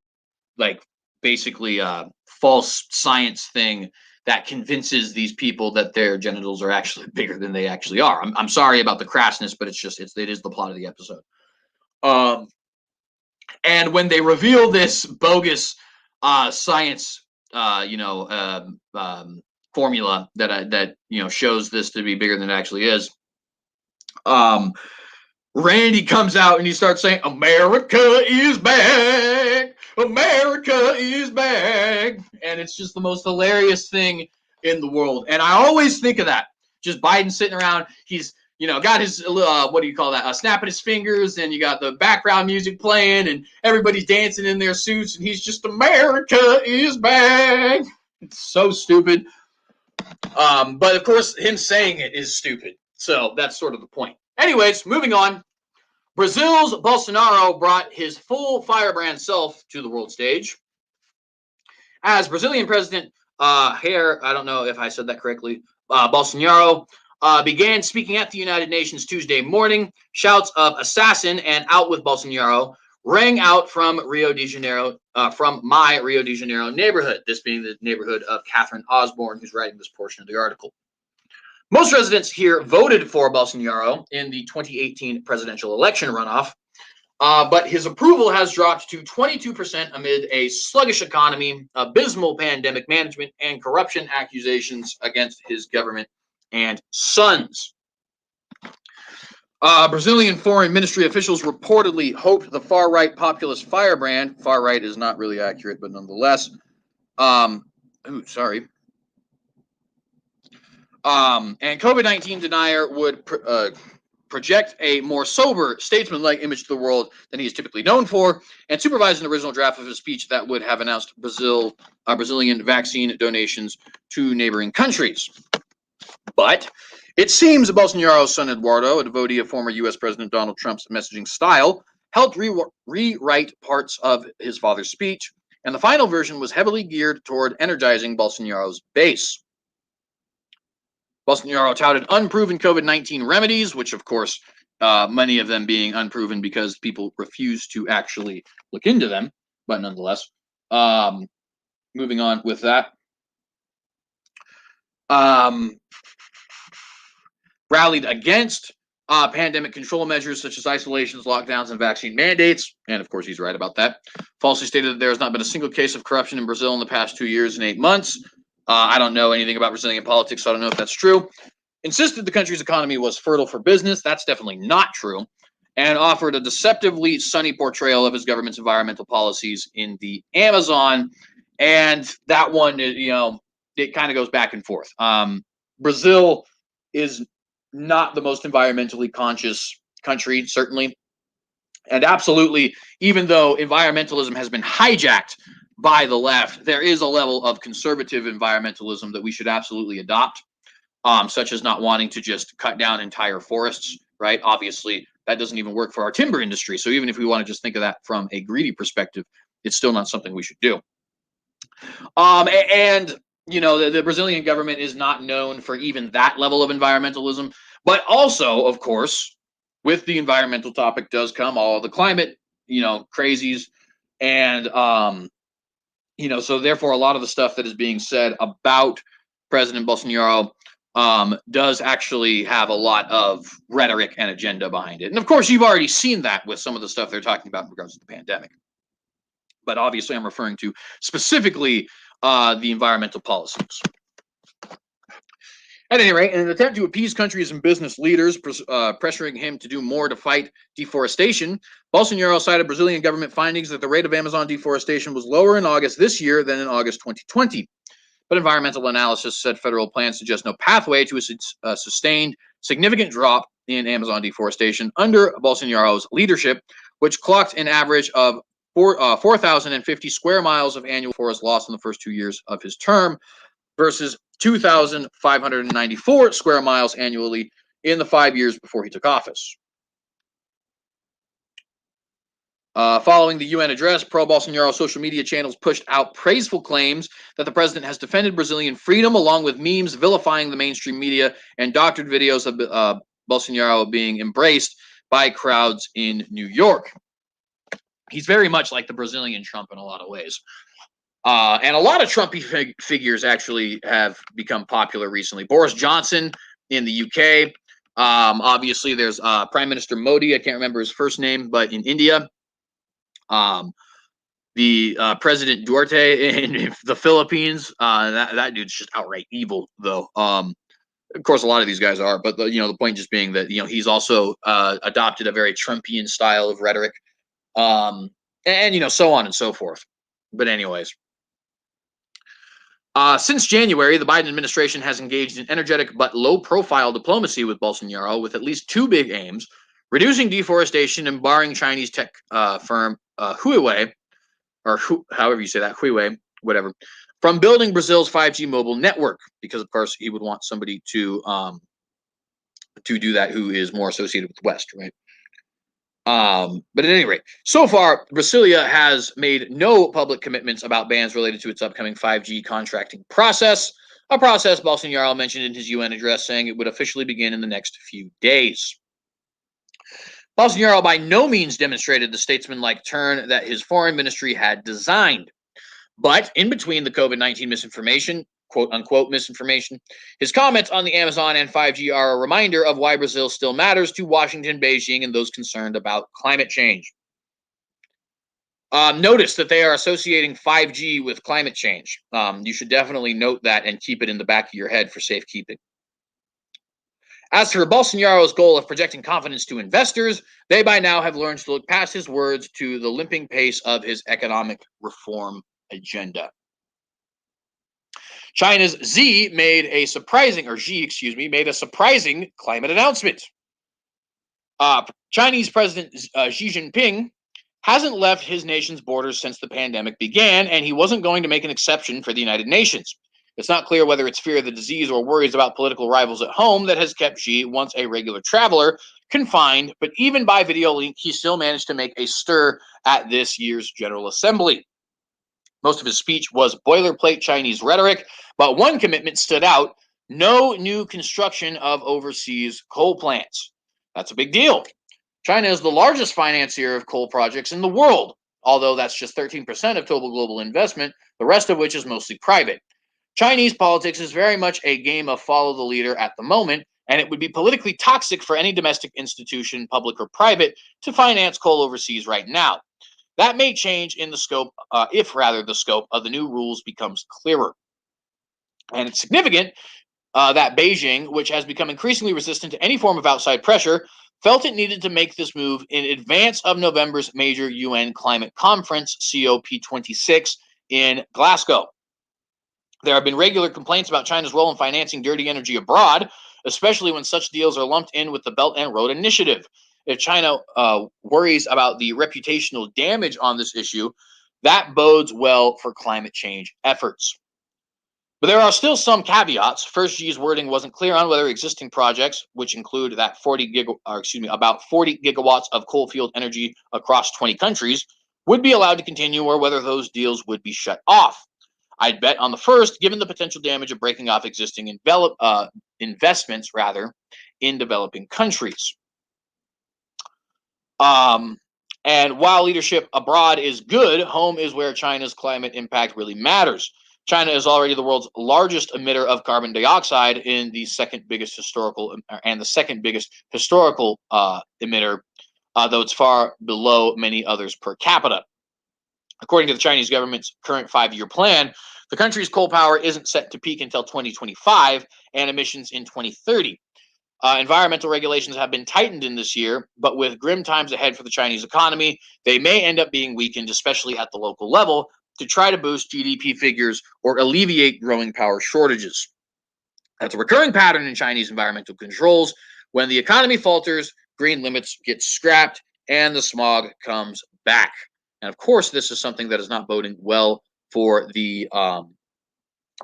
basically false science thing that convinces these people that their genitals are actually bigger than they actually are. I'm sorry about the crassness, but it is the plot of the episode. And when they reveal this bogus science formula that shows this to be bigger than it actually is, Randy comes out and he starts saying, America is back, America is back, and it's just the most hilarious thing in the world. And I always think of that, just Biden sitting around, he's got his snapping his fingers, and you got the background music playing and everybody's dancing in their suits, and he's just, America is back. It's so stupid. But of course him saying it is stupid, so that's sort of the point. Anyways, moving on. Brazil's Bolsonaro brought his full firebrand self to the world stage as Brazilian President I don't know if I said that correctly, Bolsonaro began speaking at the United Nations Tuesday morning. Shouts of assassin and out with Bolsonaro rang out from Rio de Janeiro, from my Rio de Janeiro neighborhood, this being the neighborhood of Catherine Osborne, who's writing this portion of the article. Most residents here voted for Bolsonaro in the 2018 presidential election runoff, but his approval has dropped to 22% amid a sluggish economy, abysmal pandemic management, and corruption accusations against his government and sons. Brazilian foreign ministry officials reportedly hoped the far-right populist firebrand, far-right is not really accurate, but nonetheless, and COVID-19 denier would project a more sober, statesman-like image to the world than he is typically known for, and supervise an original draft of his speech that would have announced Brazilian vaccine donations to neighboring countries. But it seems Bolsonaro's son Eduardo, a devotee of former U.S. President Donald Trump's messaging style, helped rewrite parts of his father's speech, and the final version was heavily geared toward energizing Bolsonaro's base. Bolsonaro touted unproven COVID-19 remedies, which, of course, many of them being unproven because people refuse to actually look into them, but nonetheless. Moving on with that. Rallied against pandemic control measures such as isolations, lockdowns, and vaccine mandates. And of course, he's right about that. Falsely stated that there has not been a single case of corruption in Brazil in the past 2 years and 8 months. I don't know anything about Brazilian politics, so I don't know if that's true. Insisted the country's economy was fertile for business. That's definitely not true. And offered a deceptively sunny portrayal of his government's environmental policies in the Amazon. And that one, it kind of goes back and forth. Brazil is not the most environmentally conscious country, certainly. And absolutely, even though environmentalism has been hijacked by the left, there is a level of conservative environmentalism that we should absolutely adopt, such as not wanting to just cut down entire forests, right? Obviously, that doesn't even work for our timber industry. So even if we want to just think of that from a greedy perspective, it's still not something we should do. The Brazilian government is not known for even that level of environmentalism. But also, of course, with the environmental topic does come all the climate, crazies. And, so therefore, a lot of the stuff that is being said about President Bolsonaro does actually have a lot of rhetoric and agenda behind it. And of course, you've already seen that with some of the stuff they're talking about in regards to the pandemic. But obviously, I'm referring to specifically the environmental policies. At any rate, in an attempt to appease countries and business leaders, pressuring him to do more to fight deforestation, Bolsonaro cited Brazilian government findings that the rate of Amazon deforestation was lower in August this year than in August 2020. But environmental analysis said federal plans suggest no pathway to a sustained, significant drop in Amazon deforestation under Bolsonaro's leadership, which clocked an average of 4,050 square miles of annual forest loss in the first 2 years of his term, versus 2,594 square miles annually in the 5 years before he took office. Following the UN address, pro-Bolsonaro social media channels pushed out praiseful claims that the president has defended Brazilian freedom, along with memes vilifying the mainstream media and doctored videos of Bolsonaro being embraced by crowds in New York. He's very much like the Brazilian Trump in a lot of ways. And a lot of Trumpy figures actually have become popular recently. Boris Johnson in the UK. Obviously, there's Prime Minister Modi. I can't remember his first name, but in India. The President Duterte in the Philippines. That dude's just outright evil, though. Of course, a lot of these guys are. But, the point just being that, he's also adopted a very Trumpian style of rhetoric. And so on and so forth. But anyways. Since January, the Biden administration has engaged in energetic but low-profile diplomacy with Bolsonaro, with at least two big aims: reducing deforestation and barring Chinese tech firm Huawei, or however you say that, Huawei, whatever, from building Brazil's 5G mobile network. Because, of course, he would want somebody to do that who is more associated with the West, right? But at any rate, so far, Brasilia has made no public commitments about bans related to its upcoming 5G contracting process. a process Bolsonaro mentioned in his UN address, saying it would officially begin in the next few days. Bolsonaro by no means demonstrated the statesman-like turn that his foreign ministry had designed. But in between the COVID-19 misinformation, quote-unquote misinformation, his comments on the Amazon and 5G are a reminder of why Brazil still matters to Washington, Beijing, and those concerned about climate change. Notice that they are associating 5G with climate change. You should definitely note that and keep it in the back of your head for safekeeping. As for Bolsonaro's goal of projecting confidence to investors, they by now have learned to look past his words to the limping pace of his economic reform agenda. China's Xi made a surprising climate announcement. Chinese President Xi Jinping hasn't left his nation's borders since the pandemic began, and he wasn't going to make an exception for the United Nations. It's not clear whether it's fear of the disease or worries about political rivals at home that has kept Xi, once a regular traveler, confined, but even by video link, he still managed to make a stir at this year's General Assembly. Most of his speech was boilerplate Chinese rhetoric, but one commitment stood out: no new construction of overseas coal plants. That's a big deal. China is the largest financier of coal projects in the world, although that's just 13% of total global investment, the rest of which is mostly private. Chinese politics is very much a game of follow the leader at the moment, and it would be politically toxic for any domestic institution, public or private, to finance coal overseas right now. That may change in the scope, if the scope of the new rules becomes clearer. And it's significant that Beijing, which has become increasingly resistant to any form of outside pressure, felt it needed to make this move in advance of November's major UN climate conference, COP26, in Glasgow. There have been regular complaints about China's role in financing dirty energy abroad, especially when such deals are lumped in with the Belt and Road Initiative. If China worries about the reputational damage on this issue, that bodes well for climate change efforts. But there are still some caveats. First, Xi's wording wasn't clear on whether existing projects, which include that about 40 gigawatts of coal-fueled energy across 20 countries, would be allowed to continue, or whether those deals would be shut off. I'd bet on the first, given the potential damage of breaking off existing investments in developing countries. And while leadership abroad is good, home is where China's climate impact really matters. China is already the world's largest emitter of carbon dioxide in the second biggest historical emitter, though it's far below many others per capita. According to the Chinese government's current 5-year plan, the country's coal power isn't set to peak until 2025 and emissions in 2030. Environmental regulations have been tightened in this year, but with grim times ahead for the Chinese economy, they may end up being weakened, especially at the local level, to try to boost GDP figures or alleviate growing power shortages. That's a recurring pattern in Chinese environmental controls. When the economy falters, green limits get scrapped and the smog comes back. And of course, this is something that is not boding well for the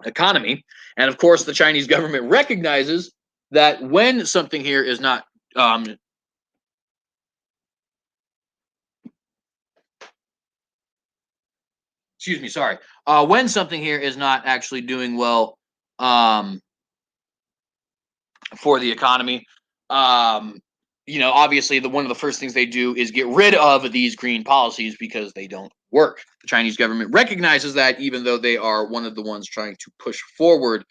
economy. And of course, the Chinese government recognizes that when something here is not when something here is not actually doing well for the economy, obviously one of the first things they do is get rid of these green policies because they don't work. The Chinese government recognizes that, even though they are one of the ones trying to push forward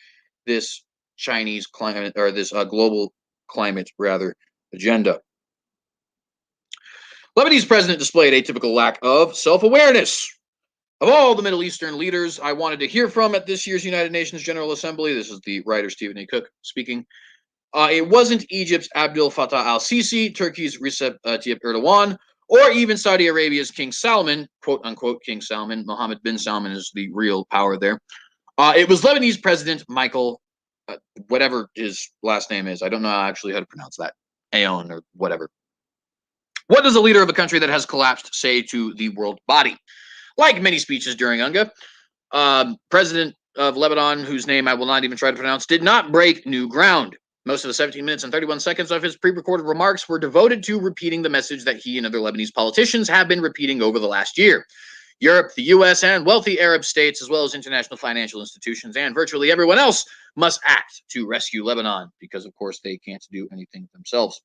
this Chinese climate, or this global climate agenda. Lebanese president displayed a typical lack of self-awareness. Of all the Middle Eastern leaders I wanted to hear from at this year's United Nations General Assembly, this is the writer Stephen A. Cook speaking, it wasn't Egypt's Abdel Fattah al-Sisi, Turkey's Recep Tayyip Erdogan, or even Saudi Arabia's King Salman, quote-unquote King Salman. Mohammed bin Salman is the real power there. It was Lebanese President Michael, whatever his last name is. I don't know actually how to pronounce that. Aoun or whatever. What does a leader of a country that has collapsed say to the world body? Like many speeches during UNGA, President of Lebanon, whose name I will not even try to pronounce, did not break new ground. Most of the 17 minutes and 31 seconds of his pre-recorded remarks were devoted to repeating the message that he and other Lebanese politicians have been repeating over the last year. Europe, the US, and wealthy Arab states, as well as international financial institutions and virtually everyone else, must act to rescue Lebanon because, of course, they can't do anything themselves.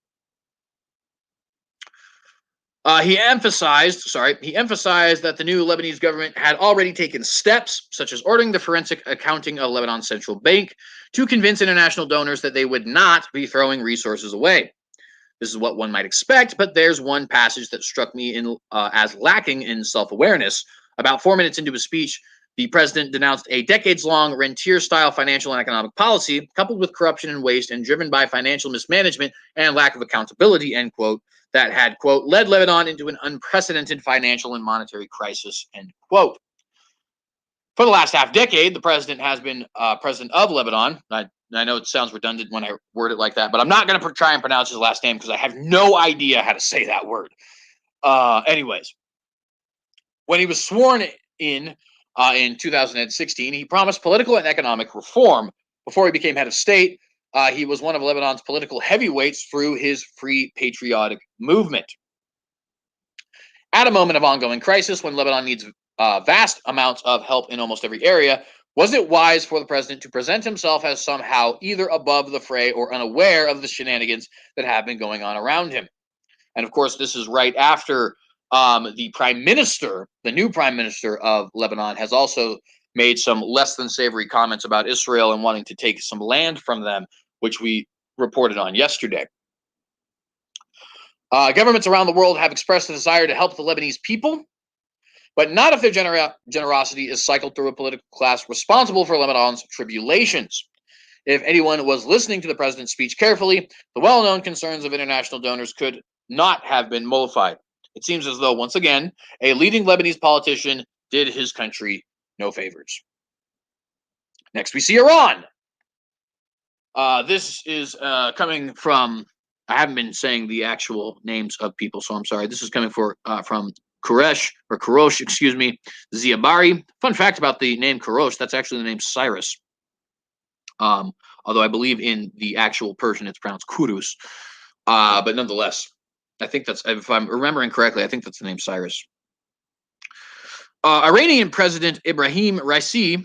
He emphasized that the new Lebanese government had already taken steps, such as ordering the forensic accounting of Lebanon's central bank, to convince international donors that they would not be throwing resources away. This is what one might expect, but there's one passage that struck me as lacking in self-awareness. About 4 minutes into his speech, the president denounced a decades-long rentier-style financial and economic policy, coupled with corruption and waste and driven by financial mismanagement and lack of accountability, end quote, that had, quote, led Lebanon into an unprecedented financial and monetary crisis, end quote. For the last half decade, the president has been president of Lebanon. I know it sounds redundant when I word it like that, but I'm not going to try and pronounce his last name because I have no idea how to say that word. Anyways, when he was sworn in 2016, he promised political and economic reform. Before he became head of state, he was one of Lebanon's political heavyweights through his Free Patriotic movement. At a moment of ongoing crisis, when Lebanon needs vast amounts of help in almost every area, was it wise for the president to present himself as somehow either above the fray or unaware of the shenanigans that have been going on around him? And of course, this is right after the new prime minister of Lebanon, has also made some less than savory comments about Israel and wanting to take some land from them, which we reported on yesterday. Governments around the world have expressed a desire to help the Lebanese people, but not if their generosity is cycled through a political class responsible for Lebanon's tribulations. If anyone was listening to the president's speech carefully, the well-known concerns of international donors could not have been mollified. It seems as though, once again, a leading Lebanese politician did his country no favors. Next, we see Iran. This is coming from, I haven't been saying the actual names of people, so I'm sorry. This is coming from Kourosh, Ziabari. Fun fact about the name Kourosh, that's actually the name Cyrus. Although I believe in the actual Persian, it's pronounced Kudus. But nonetheless, I think that's, if I'm remembering correctly, I think that's the name Cyrus. Iranian President Ibrahim Raisi,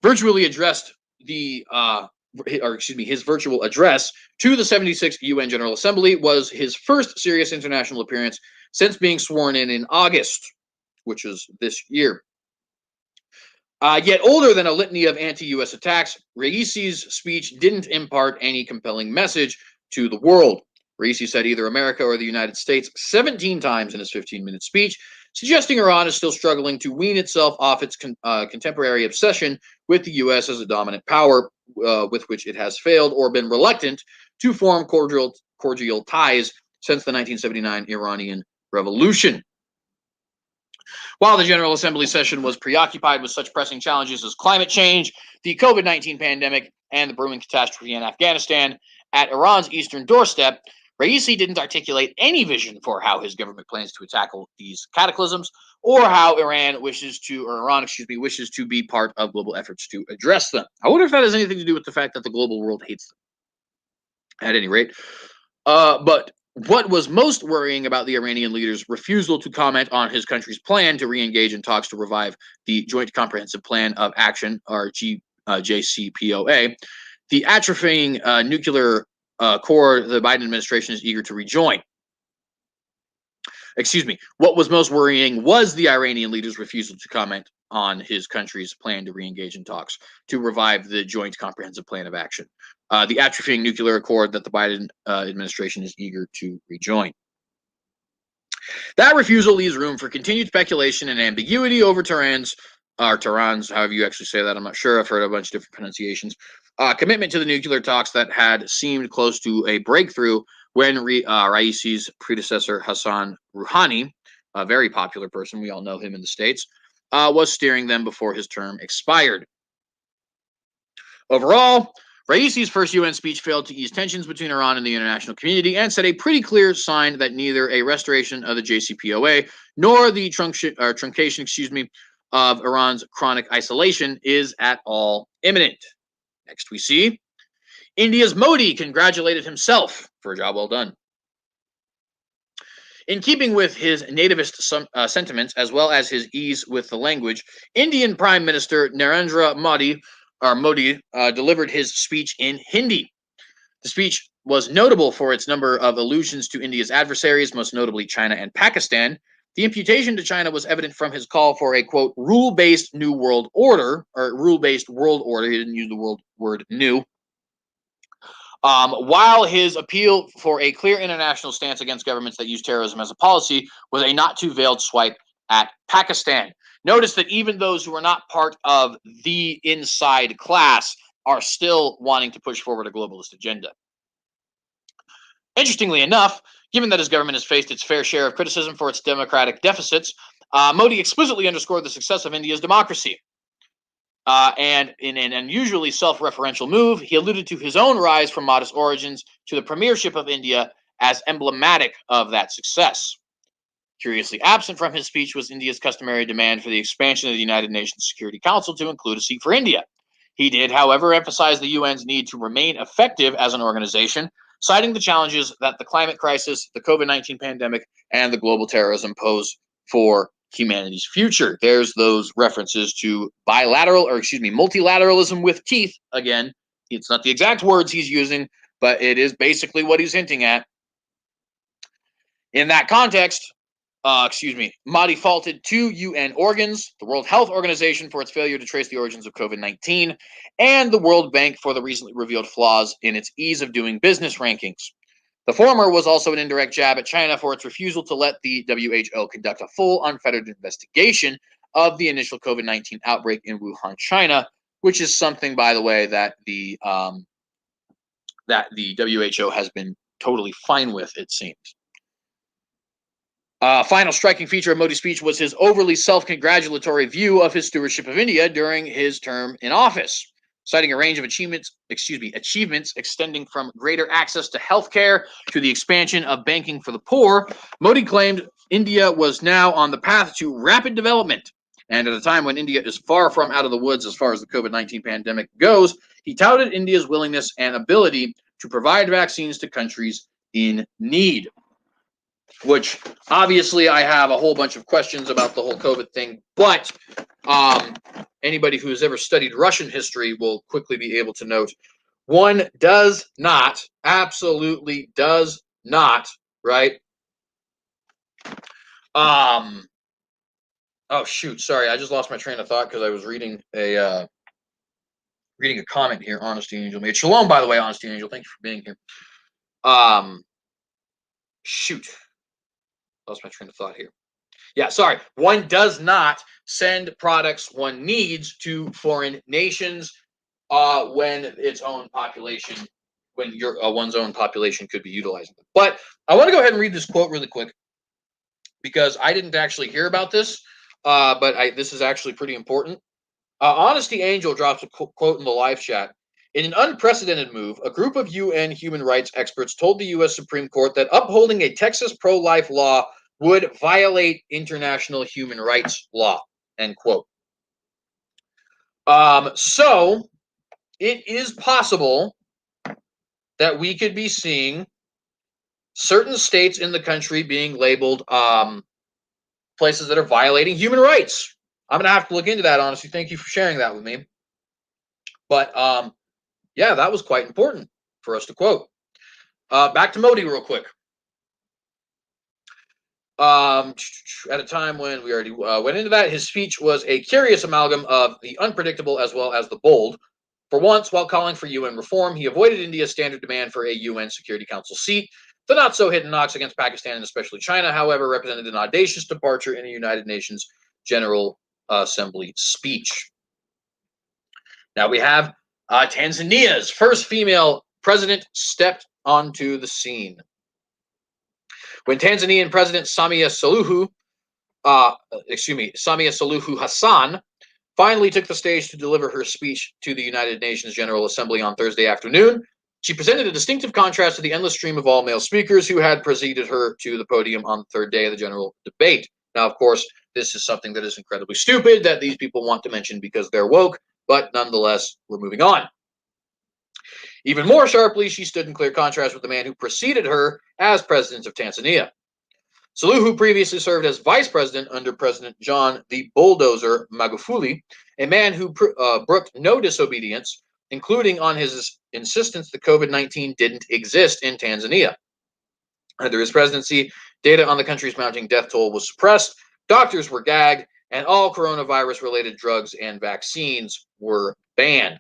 virtually addressed his virtual address to the 76th UN General Assembly was his first serious international appearance since being sworn in August, which is this year. Yet older than a litany of anti-US attacks, Raisi's speech didn't impart any compelling message to the world. Raisi said either America or the United States 17 times in his 15-minute speech, suggesting Iran is still struggling to wean itself off its contemporary obsession with the U.S. as a dominant power, with which it has failed or been reluctant to form cordial ties since the 1979 Iranian Revolution. While the General Assembly session was preoccupied with such pressing challenges as climate change, the COVID-19 pandemic, and the brewing catastrophe in Afghanistan, at Iran's eastern doorstep, Raisi didn't articulate any vision for how his government plans to tackle these cataclysms, or how Iran wishes to be part of global efforts to address them. I wonder if that has anything to do with the fact that the global world hates them. At any rate, but what was most worrying about the Iranian leader's refusal to comment on his country's plan to re-engage in talks to revive the Joint Comprehensive Plan of Action, or JCPOA, the atrophying nuclear core the Biden administration is eager to rejoin. What was most worrying was the Iranian leader's refusal to comment on his country's plan to re-engage in talks to revive the Joint Comprehensive Plan of Action, the atrophying nuclear accord that the Biden administration is eager to rejoin. That refusal leaves room for continued speculation and ambiguity over Tehran's, however you actually say that, I'm not sure. I've heard a bunch of different pronunciations. Commitment to the nuclear talks that had seemed close to a breakthrough when Raisi's predecessor, Hassan Rouhani, a very popular person, we all know him in the States, was steering them before his term expired. Overall, Raisi's first UN speech failed to ease tensions between Iran and the international community and set a pretty clear sign that neither a restoration of the JCPOA nor the truncation, of Iran's chronic isolation is at all imminent. Next we see India's Modi congratulated himself for a job well done. In keeping with his nativist sentiments, as well as his ease with the language, Indian Prime Minister Narendra Modi delivered his speech in Hindi. The speech was notable for its number of allusions to India's adversaries, most notably China and Pakistan. The imputation to China was evident from his call for a, quote, rule-based new world order, or rule-based world order. He didn't use the word new. While his appeal for a clear international stance against governments that use terrorism as a policy was a not too veiled swipe at Pakistan. Notice that even those who are not part of the inside class are still wanting to push forward a globalist agenda. Interestingly enough, given that his government has faced its fair share of criticism for its democratic deficits, Modi explicitly underscored the success of India's democracy. And in an unusually self-referential move, he alluded to his own rise from modest origins to the premiership of India as emblematic of that success. Curiously absent from his speech was India's customary demand for the expansion of the United Nations Security Council to include a seat for India. He did, however, emphasize the UN's need to remain effective as an organization, citing the challenges that the climate crisis, the COVID-19 pandemic, and the global terrorism pose for humanity's future. There's those references to multilateralism with teeth. Again, it's not the exact words he's using, but it is basically what he's hinting at. In that context, Modi faulted two UN organs, the World Health Organization for its failure to trace the origins of COVID-19, and the World Bank for the recently revealed flaws in its ease of doing business rankings. The former was also an indirect jab at China for its refusal to let the WHO conduct a full, unfettered investigation of the initial COVID-19 outbreak in Wuhan, China, which is something, by the way, that the WHO has been totally fine with, it seems. Final striking feature of Modi's speech was his overly self-congratulatory view of his stewardship of India during his term in office. Citing a range of achievements extending from greater access to healthcare to the expansion of banking for the poor, Modi claimed India was now on the path to rapid development. And at a time when India is far from out of the woods as far as the COVID-19 pandemic goes, he touted India's willingness and ability to provide vaccines to countries in need. Which obviously I have a whole bunch of questions about the whole COVID thing, but anybody who has ever studied Russian history will quickly be able to note one does not, absolutely does not, right? Oh shoot, sorry, I just lost my train of thought because I was reading a comment here. Honesty Angel made. Shalom, by the way, Honesty Angel. Thank you for being here. Shoot. Lost my train of thought here. Yeah, sorry. One does not send products one needs to foreign nations when its own population, when one's own population could be utilizing them. But I want to go ahead and read this quote really quick because I didn't actually hear about this, but this is actually pretty important. Honesty Angel drops a quote in the live chat. In an unprecedented move, a group of UN human rights experts told the U.S. Supreme Court that upholding a Texas pro-life law would violate international human rights law, end quote. So it is possible that we could be seeing certain states in the country being labeled places that are violating human rights. I'm going to have to look into that, honestly. Thank you for sharing that with me. But yeah, that was quite important for us to quote. Back to Modi real quick. At a time when we already went into that, his speech was a curious amalgam of the unpredictable as well as the bold. For once, while calling for UN reform, he avoided India's standard demand for a UN Security Council seat. The not-so-hidden knocks against Pakistan and especially China, however, represented an audacious departure in a United Nations General Assembly speech. Now we have Tanzania's first female president stepped onto the scene. When Tanzanian President Samia Suluhu Hassan finally took the stage to deliver her speech to the United Nations General Assembly on Thursday afternoon, she presented a distinctive contrast to the endless stream of all-male speakers who had preceded her to the podium on the third day of the general debate. Now, of course, this is something that is incredibly stupid that these people want to mention because they're woke, but nonetheless, we're moving on. Even more sharply, she stood in clear contrast with the man who preceded her as president of Tanzania. Suluhu previously served as vice president under President John the Bulldozer Magufuli, a man who brooked no disobedience, including on his insistence that COVID-19 didn't exist in Tanzania. Under his presidency, data on the country's mounting death toll was suppressed, doctors were gagged, and all coronavirus-related drugs and vaccines were banned.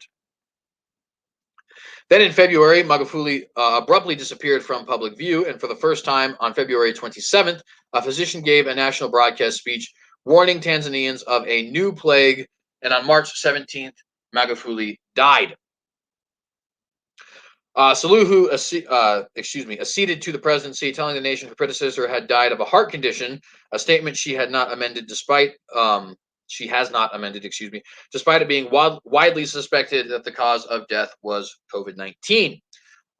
Then in February, Magufuli abruptly disappeared from public view, and for the first time on February 27th, a physician gave a national broadcast speech warning Tanzanians of a new plague, and on March 17th, Magufuli died. Suluhu acceded to the presidency, telling the nation her predecessor had died of a heart condition, a statement she has not amended, despite it being widely suspected that the cause of death was COVID-19.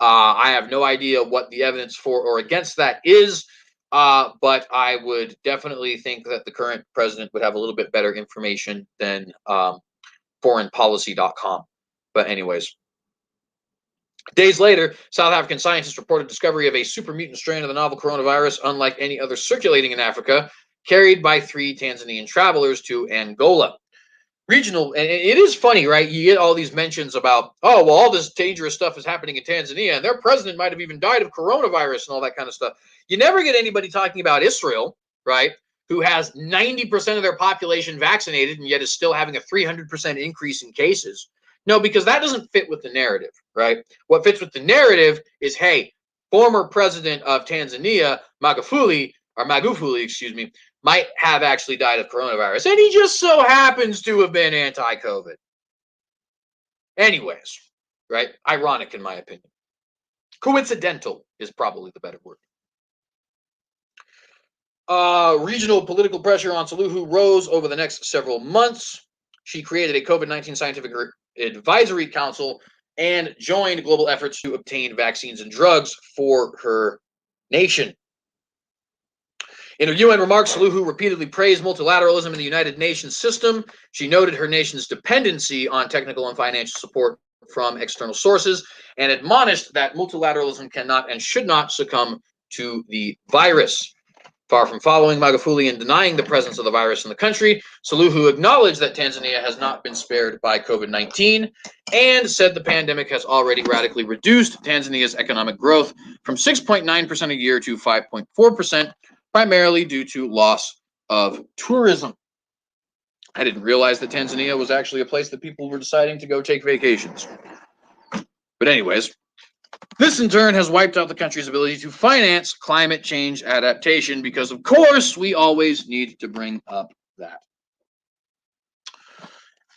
I have no idea what the evidence for or against that is, but I would definitely think that the current president would have a little bit better information than foreignpolicy.com. But anyways. Days later, South African scientists reported discovery of a super mutant strain of the novel coronavirus, unlike any other circulating in Africa, carried by 3 Tanzanian travelers to Angola. Regional, and it is funny, right? You get all these mentions about, oh, well, all this dangerous stuff is happening in Tanzania, and their president might have even died of coronavirus and all that kind of stuff. You never get anybody talking about Israel, right, who has 90% of their population vaccinated and yet is still having a 300% increase in cases. No, because that doesn't fit with the narrative, right? What fits with the narrative is, hey, former president of Tanzania, Magufuli, might have actually died of coronavirus. And he just so happens to have been anti-COVID. Anyways, right? Ironic, in my opinion. Coincidental is probably the better word. Regional political pressure on Suluhu rose over the next several months. She created a COVID-19 scientific advisory council and joined global efforts to obtain vaccines and drugs for her nation. In her UN remarks, Suluhu repeatedly praised multilateralism in the United Nations system. She noted her nation's dependency on technical and financial support from external sources and admonished that multilateralism cannot and should not succumb to the virus. Far from following Magufuli and denying the presence of the virus in the country, Suluhu acknowledged that Tanzania has not been spared by COVID-19 and said the pandemic has already radically reduced Tanzania's economic growth from 6.9% a year to 5.4%, primarily due to loss of tourism. I didn't realize that Tanzania was actually a place that people were deciding to go take vacations. But anyways, this in turn has wiped out the country's ability to finance climate change adaptation because, of course, we always need to bring up that.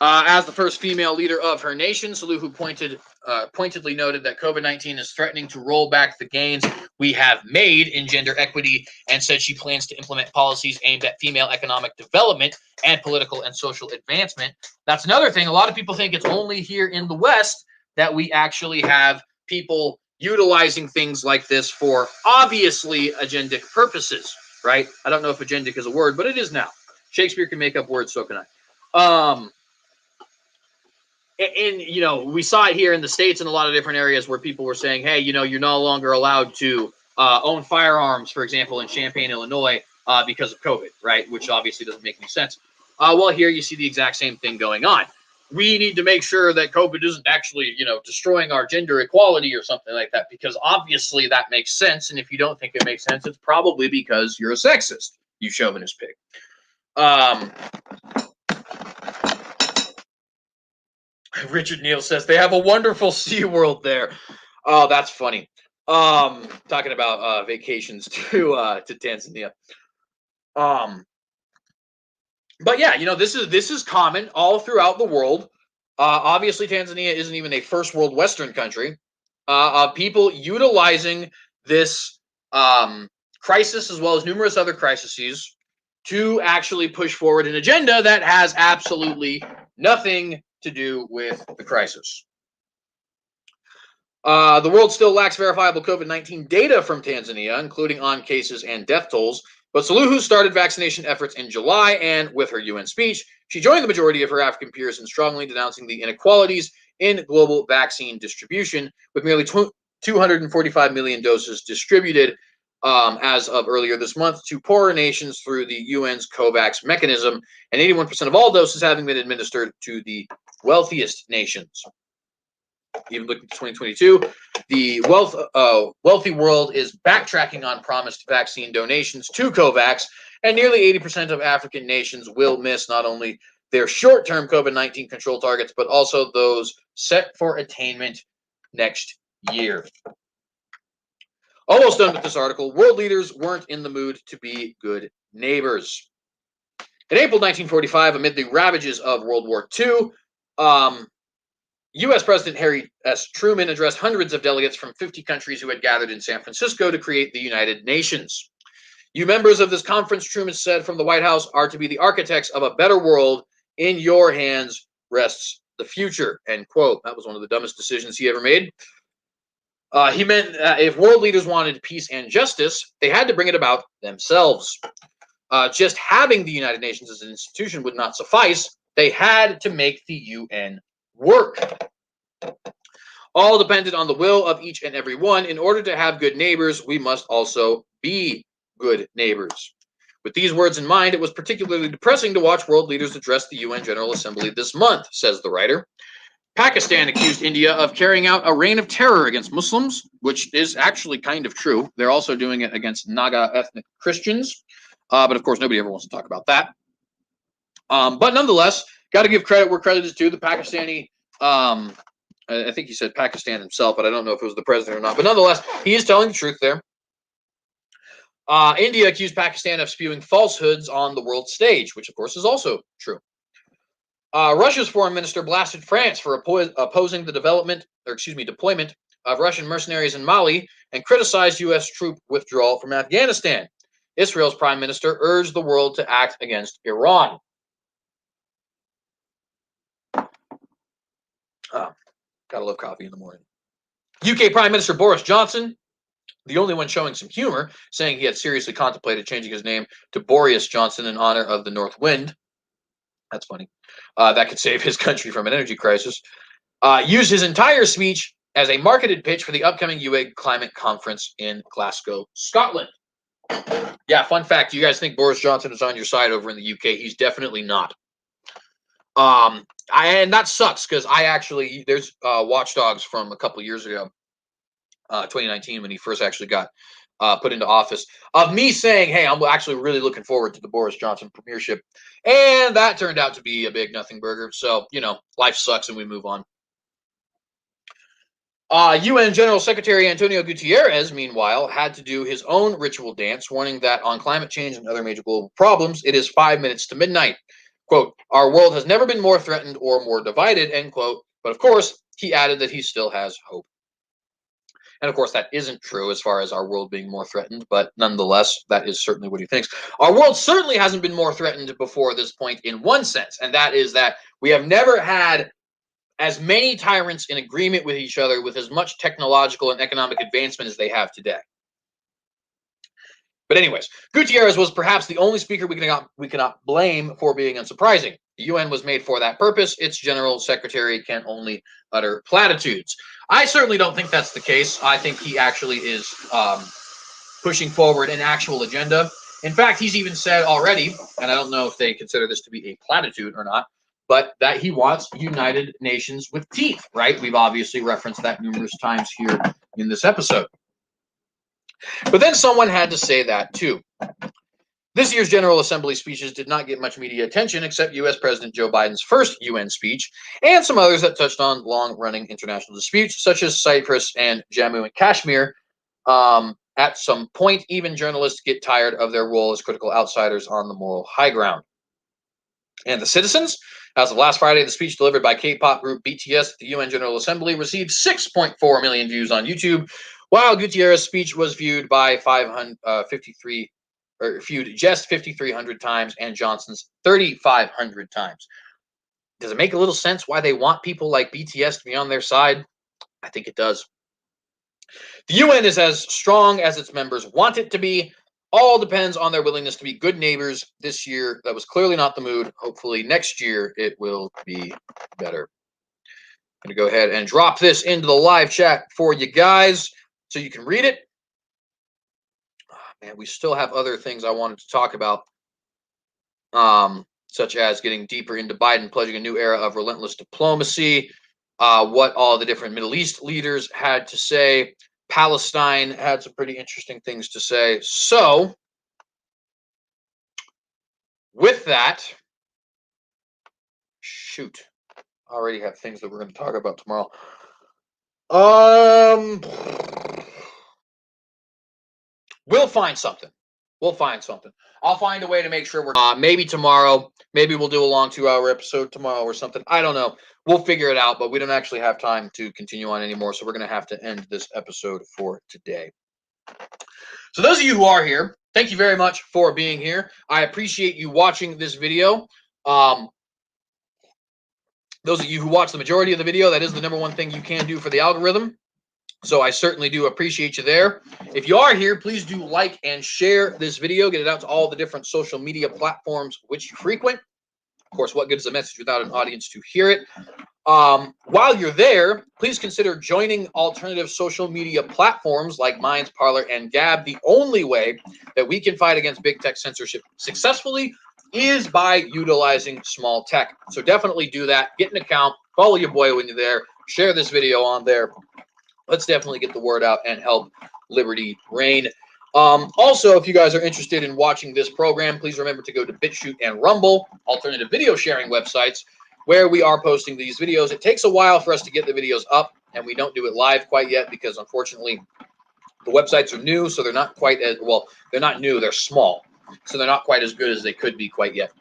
As the first female leader of her nation, Suluhu pointedly noted that COVID-19 is threatening to roll back the gains we have made in gender equity and said she plans to implement policies aimed at female economic development and political and social advancement. That's another thing. A lot of people think it's only here in the West that we actually have people utilizing things like this for obviously agendic purposes, right? I don't know if agendic is a word, but it is now. Shakespeare can make up words, so can I. And, you know, we saw it here in the States in a lot of different areas where people were saying, hey, you know, you're no longer allowed to own firearms, for example, in Champaign, Illinois, because of COVID, right? Which obviously doesn't make any sense. Well, here you see the exact same thing going on. We need to make sure that COVID isn't actually, you know, destroying our gender equality or something like that, because obviously that makes sense. And if you don't think it makes sense, it's probably because you're a sexist, you chauvinist pig. Richard Neal says they have a wonderful SeaWorld there. Oh, that's funny. Talking about vacations to Tanzania. But yeah, you know, this is common all throughout the world. Obviously, Tanzania isn't even a first world Western country. People utilizing this crisis as well as numerous other crises to actually push forward an agenda that has absolutely nothing to do with the crisis. The world still lacks verifiable COVID-19 data from Tanzania, including on cases and death tolls. But Suluhu started vaccination efforts in July, and with her UN speech, she joined the majority of her African peers in strongly denouncing the inequalities in global vaccine distribution, with nearly 245 million doses distributed as of earlier this month to poorer nations through the UN's COVAX mechanism, and 81% of all doses having been administered to the wealthiest nations. Even looking to 2022, the wealthy world is backtracking on promised vaccine donations to COVAX, and nearly 80% of African nations will miss not only their short-term COVID-19 control targets, but also those set for attainment next year. Almost done with this article. World leaders weren't in the mood to be good neighbors. In April 1945, amid the ravages of World War II, U.S. President Harry S. Truman addressed hundreds of delegates from 50 countries who had gathered in San Francisco to create the United Nations. You members of this conference, Truman said from the White House, are to be the architects of a better world. In your hands rests the future, end quote. That was one of the dumbest decisions he ever made. He meant if world leaders wanted peace and justice, they had to bring it about themselves. Just having the United Nations as an institution would not suffice. They had to make the UN work. All depended on the will of each and every one. In order to have good neighbors, we must also be good neighbors. With these words in mind, it was particularly depressing to watch world leaders address the UN General Assembly this month, says the writer. Pakistan accused India of carrying out a reign of terror against Muslims, which is actually kind of true. They're also doing it against Naga ethnic Christians. But of course, nobody ever wants to talk about that. But nonetheless, got to give credit where credit is due. The Pakistani, I think he said Pakistan himself, but I don't know if it was the president or not. But nonetheless, he is telling the truth there. India accused Pakistan of spewing falsehoods on the world stage, which of course is also true. Russia's foreign minister blasted France for opposing the deployment of Russian mercenaries in Mali and criticized U.S. troop withdrawal from Afghanistan. Israel's prime minister urged the world to act against Iran. Gotta love coffee in the morning. UK Prime Minister Boris Johnson, the only one showing some humor, saying he had seriously contemplated changing his name to Boreas Johnson in honor of the North Wind. That's funny. That could save his country from an energy crisis. Used his entire speech as a marketed pitch for the upcoming UN climate conference in Glasgow, Scotland. Yeah, fun fact. You guys think Boris Johnson is on your side over in the UK? He's definitely not. And that sucks because there's Watchdogs from a couple years ago, 2019, when he first actually got put into office, of me saying, hey, I'm actually really looking forward to the Boris Johnson premiership. And that turned out to be a big nothing burger. So, life sucks and we move on. UN General Secretary Antonio Guterres, meanwhile, had to do his own ritual dance, warning that on climate change and other major global problems, it is 5 minutes to midnight. Quote, our world has never been more threatened or more divided, end quote. But of course, he added that he still has hope. And of course, that isn't true as far as our world being more threatened, but nonetheless, that is certainly what he thinks. Our world certainly hasn't been more threatened before this point in one sense, and that is that we have never had as many tyrants in agreement with each other with as much technological and economic advancement as they have today. But anyways, Gutierrez was perhaps the only speaker we cannot blame for being unsurprising. The UN was made for that purpose. Its general secretary can only utter platitudes. I certainly don't think that's the case. I think he actually is pushing forward an actual agenda. In fact, he's even said already, and I don't know if they consider this to be a platitude or not, but that he wants United Nations with teeth, right? We've obviously referenced that numerous times here in this episode. But then someone had to say that too. This year's General Assembly speeches did not get much media attention except U.S. President Joe Biden's first UN speech and some others that touched on long-running international disputes such as Cyprus and Jammu and Kashmir. At some point, even journalists get tired of their role as critical outsiders on the moral high ground. And the citizens? As of last Friday, the speech delivered by K-pop group BTS at the UN General Assembly received 6.4 million views on YouTube, while Gutierrez' speech was viewed by 5,300 times and Johnson's 3,500 times. Does it make a little sense why they want people like BTS to be on their side? I think it does. The UN is as strong as its members want it to be. All depends on their willingness to be good neighbors. This year, that was clearly not the mood. Hopefully next year, it will be better. I'm going to go ahead and drop this into the live chat for you guys so you can read it. And we still have other things I wanted to talk about, such as getting deeper into Biden pledging a new era of relentless diplomacy, what all the different Middle East leaders had to say. Palestine had some pretty interesting things to say. So, with that, shoot, I already have things that we're going to talk about tomorrow. We'll find something. We'll find something. I'll find a way to make sure we're maybe tomorrow. Maybe we'll do a long 2-hour episode tomorrow or something. I don't know. We'll figure it out, but we don't actually have time to continue on anymore. So we're going to have to end this episode for today. So those of you who are here, thank you very much for being here. I appreciate you watching this video. Those of you who watch the majority of the video, that is the number one thing you can do for the algorithm. So I certainly do appreciate you there. If you are here, please do like and share this video. Get it out to all the different social media platforms which you frequent. Of course, what good is a message without an audience to hear it? While you're there, please consider joining alternative social media platforms like Minds, Parler, and Gab. The only way that we can fight against big tech censorship successfully is by utilizing small tech. So definitely do that. Get an account. Follow your boy when you're there. Share this video on there. Let's definitely get the word out and help liberty reign. Also, if you guys are interested in watching this program, please remember to go to BitChute and Rumble, alternative video sharing websites, where we are posting these videos. It takes a while for us to get the videos up, and we don't do it live quite yet because, unfortunately, the websites are new, so they're not quite as well. They're not new; they're small, so they're not quite as good as they could be quite yet.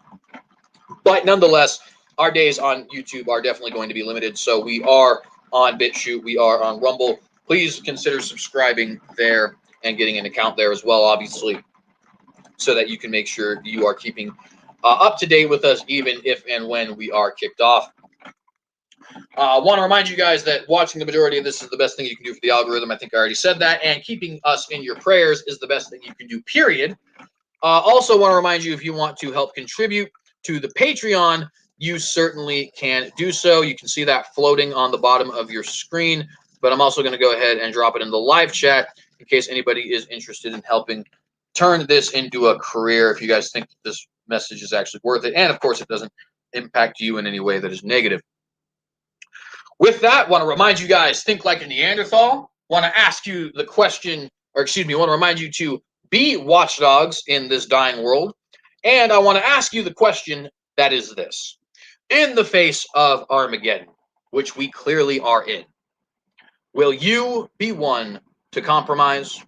But nonetheless, our days on YouTube are definitely going to be limited. So we are on BitChute, we are on Rumble. Please consider subscribing there and getting an account there as well, obviously, so that you can make sure you are keeping up to date with us, even if and when we are kicked off. I want to remind you guys that watching the majority of this is the best thing you can do for the algorithm. I think I already said that. And keeping us in your prayers is the best thing you can do, period. Also want to remind you, if you want to help contribute to the Patreon, you certainly can do so. You can see that floating on the bottom of your screen, but I'm also going to go ahead and drop it in the live chat in case anybody is interested in helping turn this into a career, if you guys think this message is actually worth it. And of course, it doesn't impact you in any way that is negative. With that, want to remind you guys, think like a Neanderthal. Want to ask you the question, or excuse me, want to remind you to be watchdogs in this dying world. And I want to ask you the question that is this. In the face of Armageddon, which we clearly are in, will you be one to compromise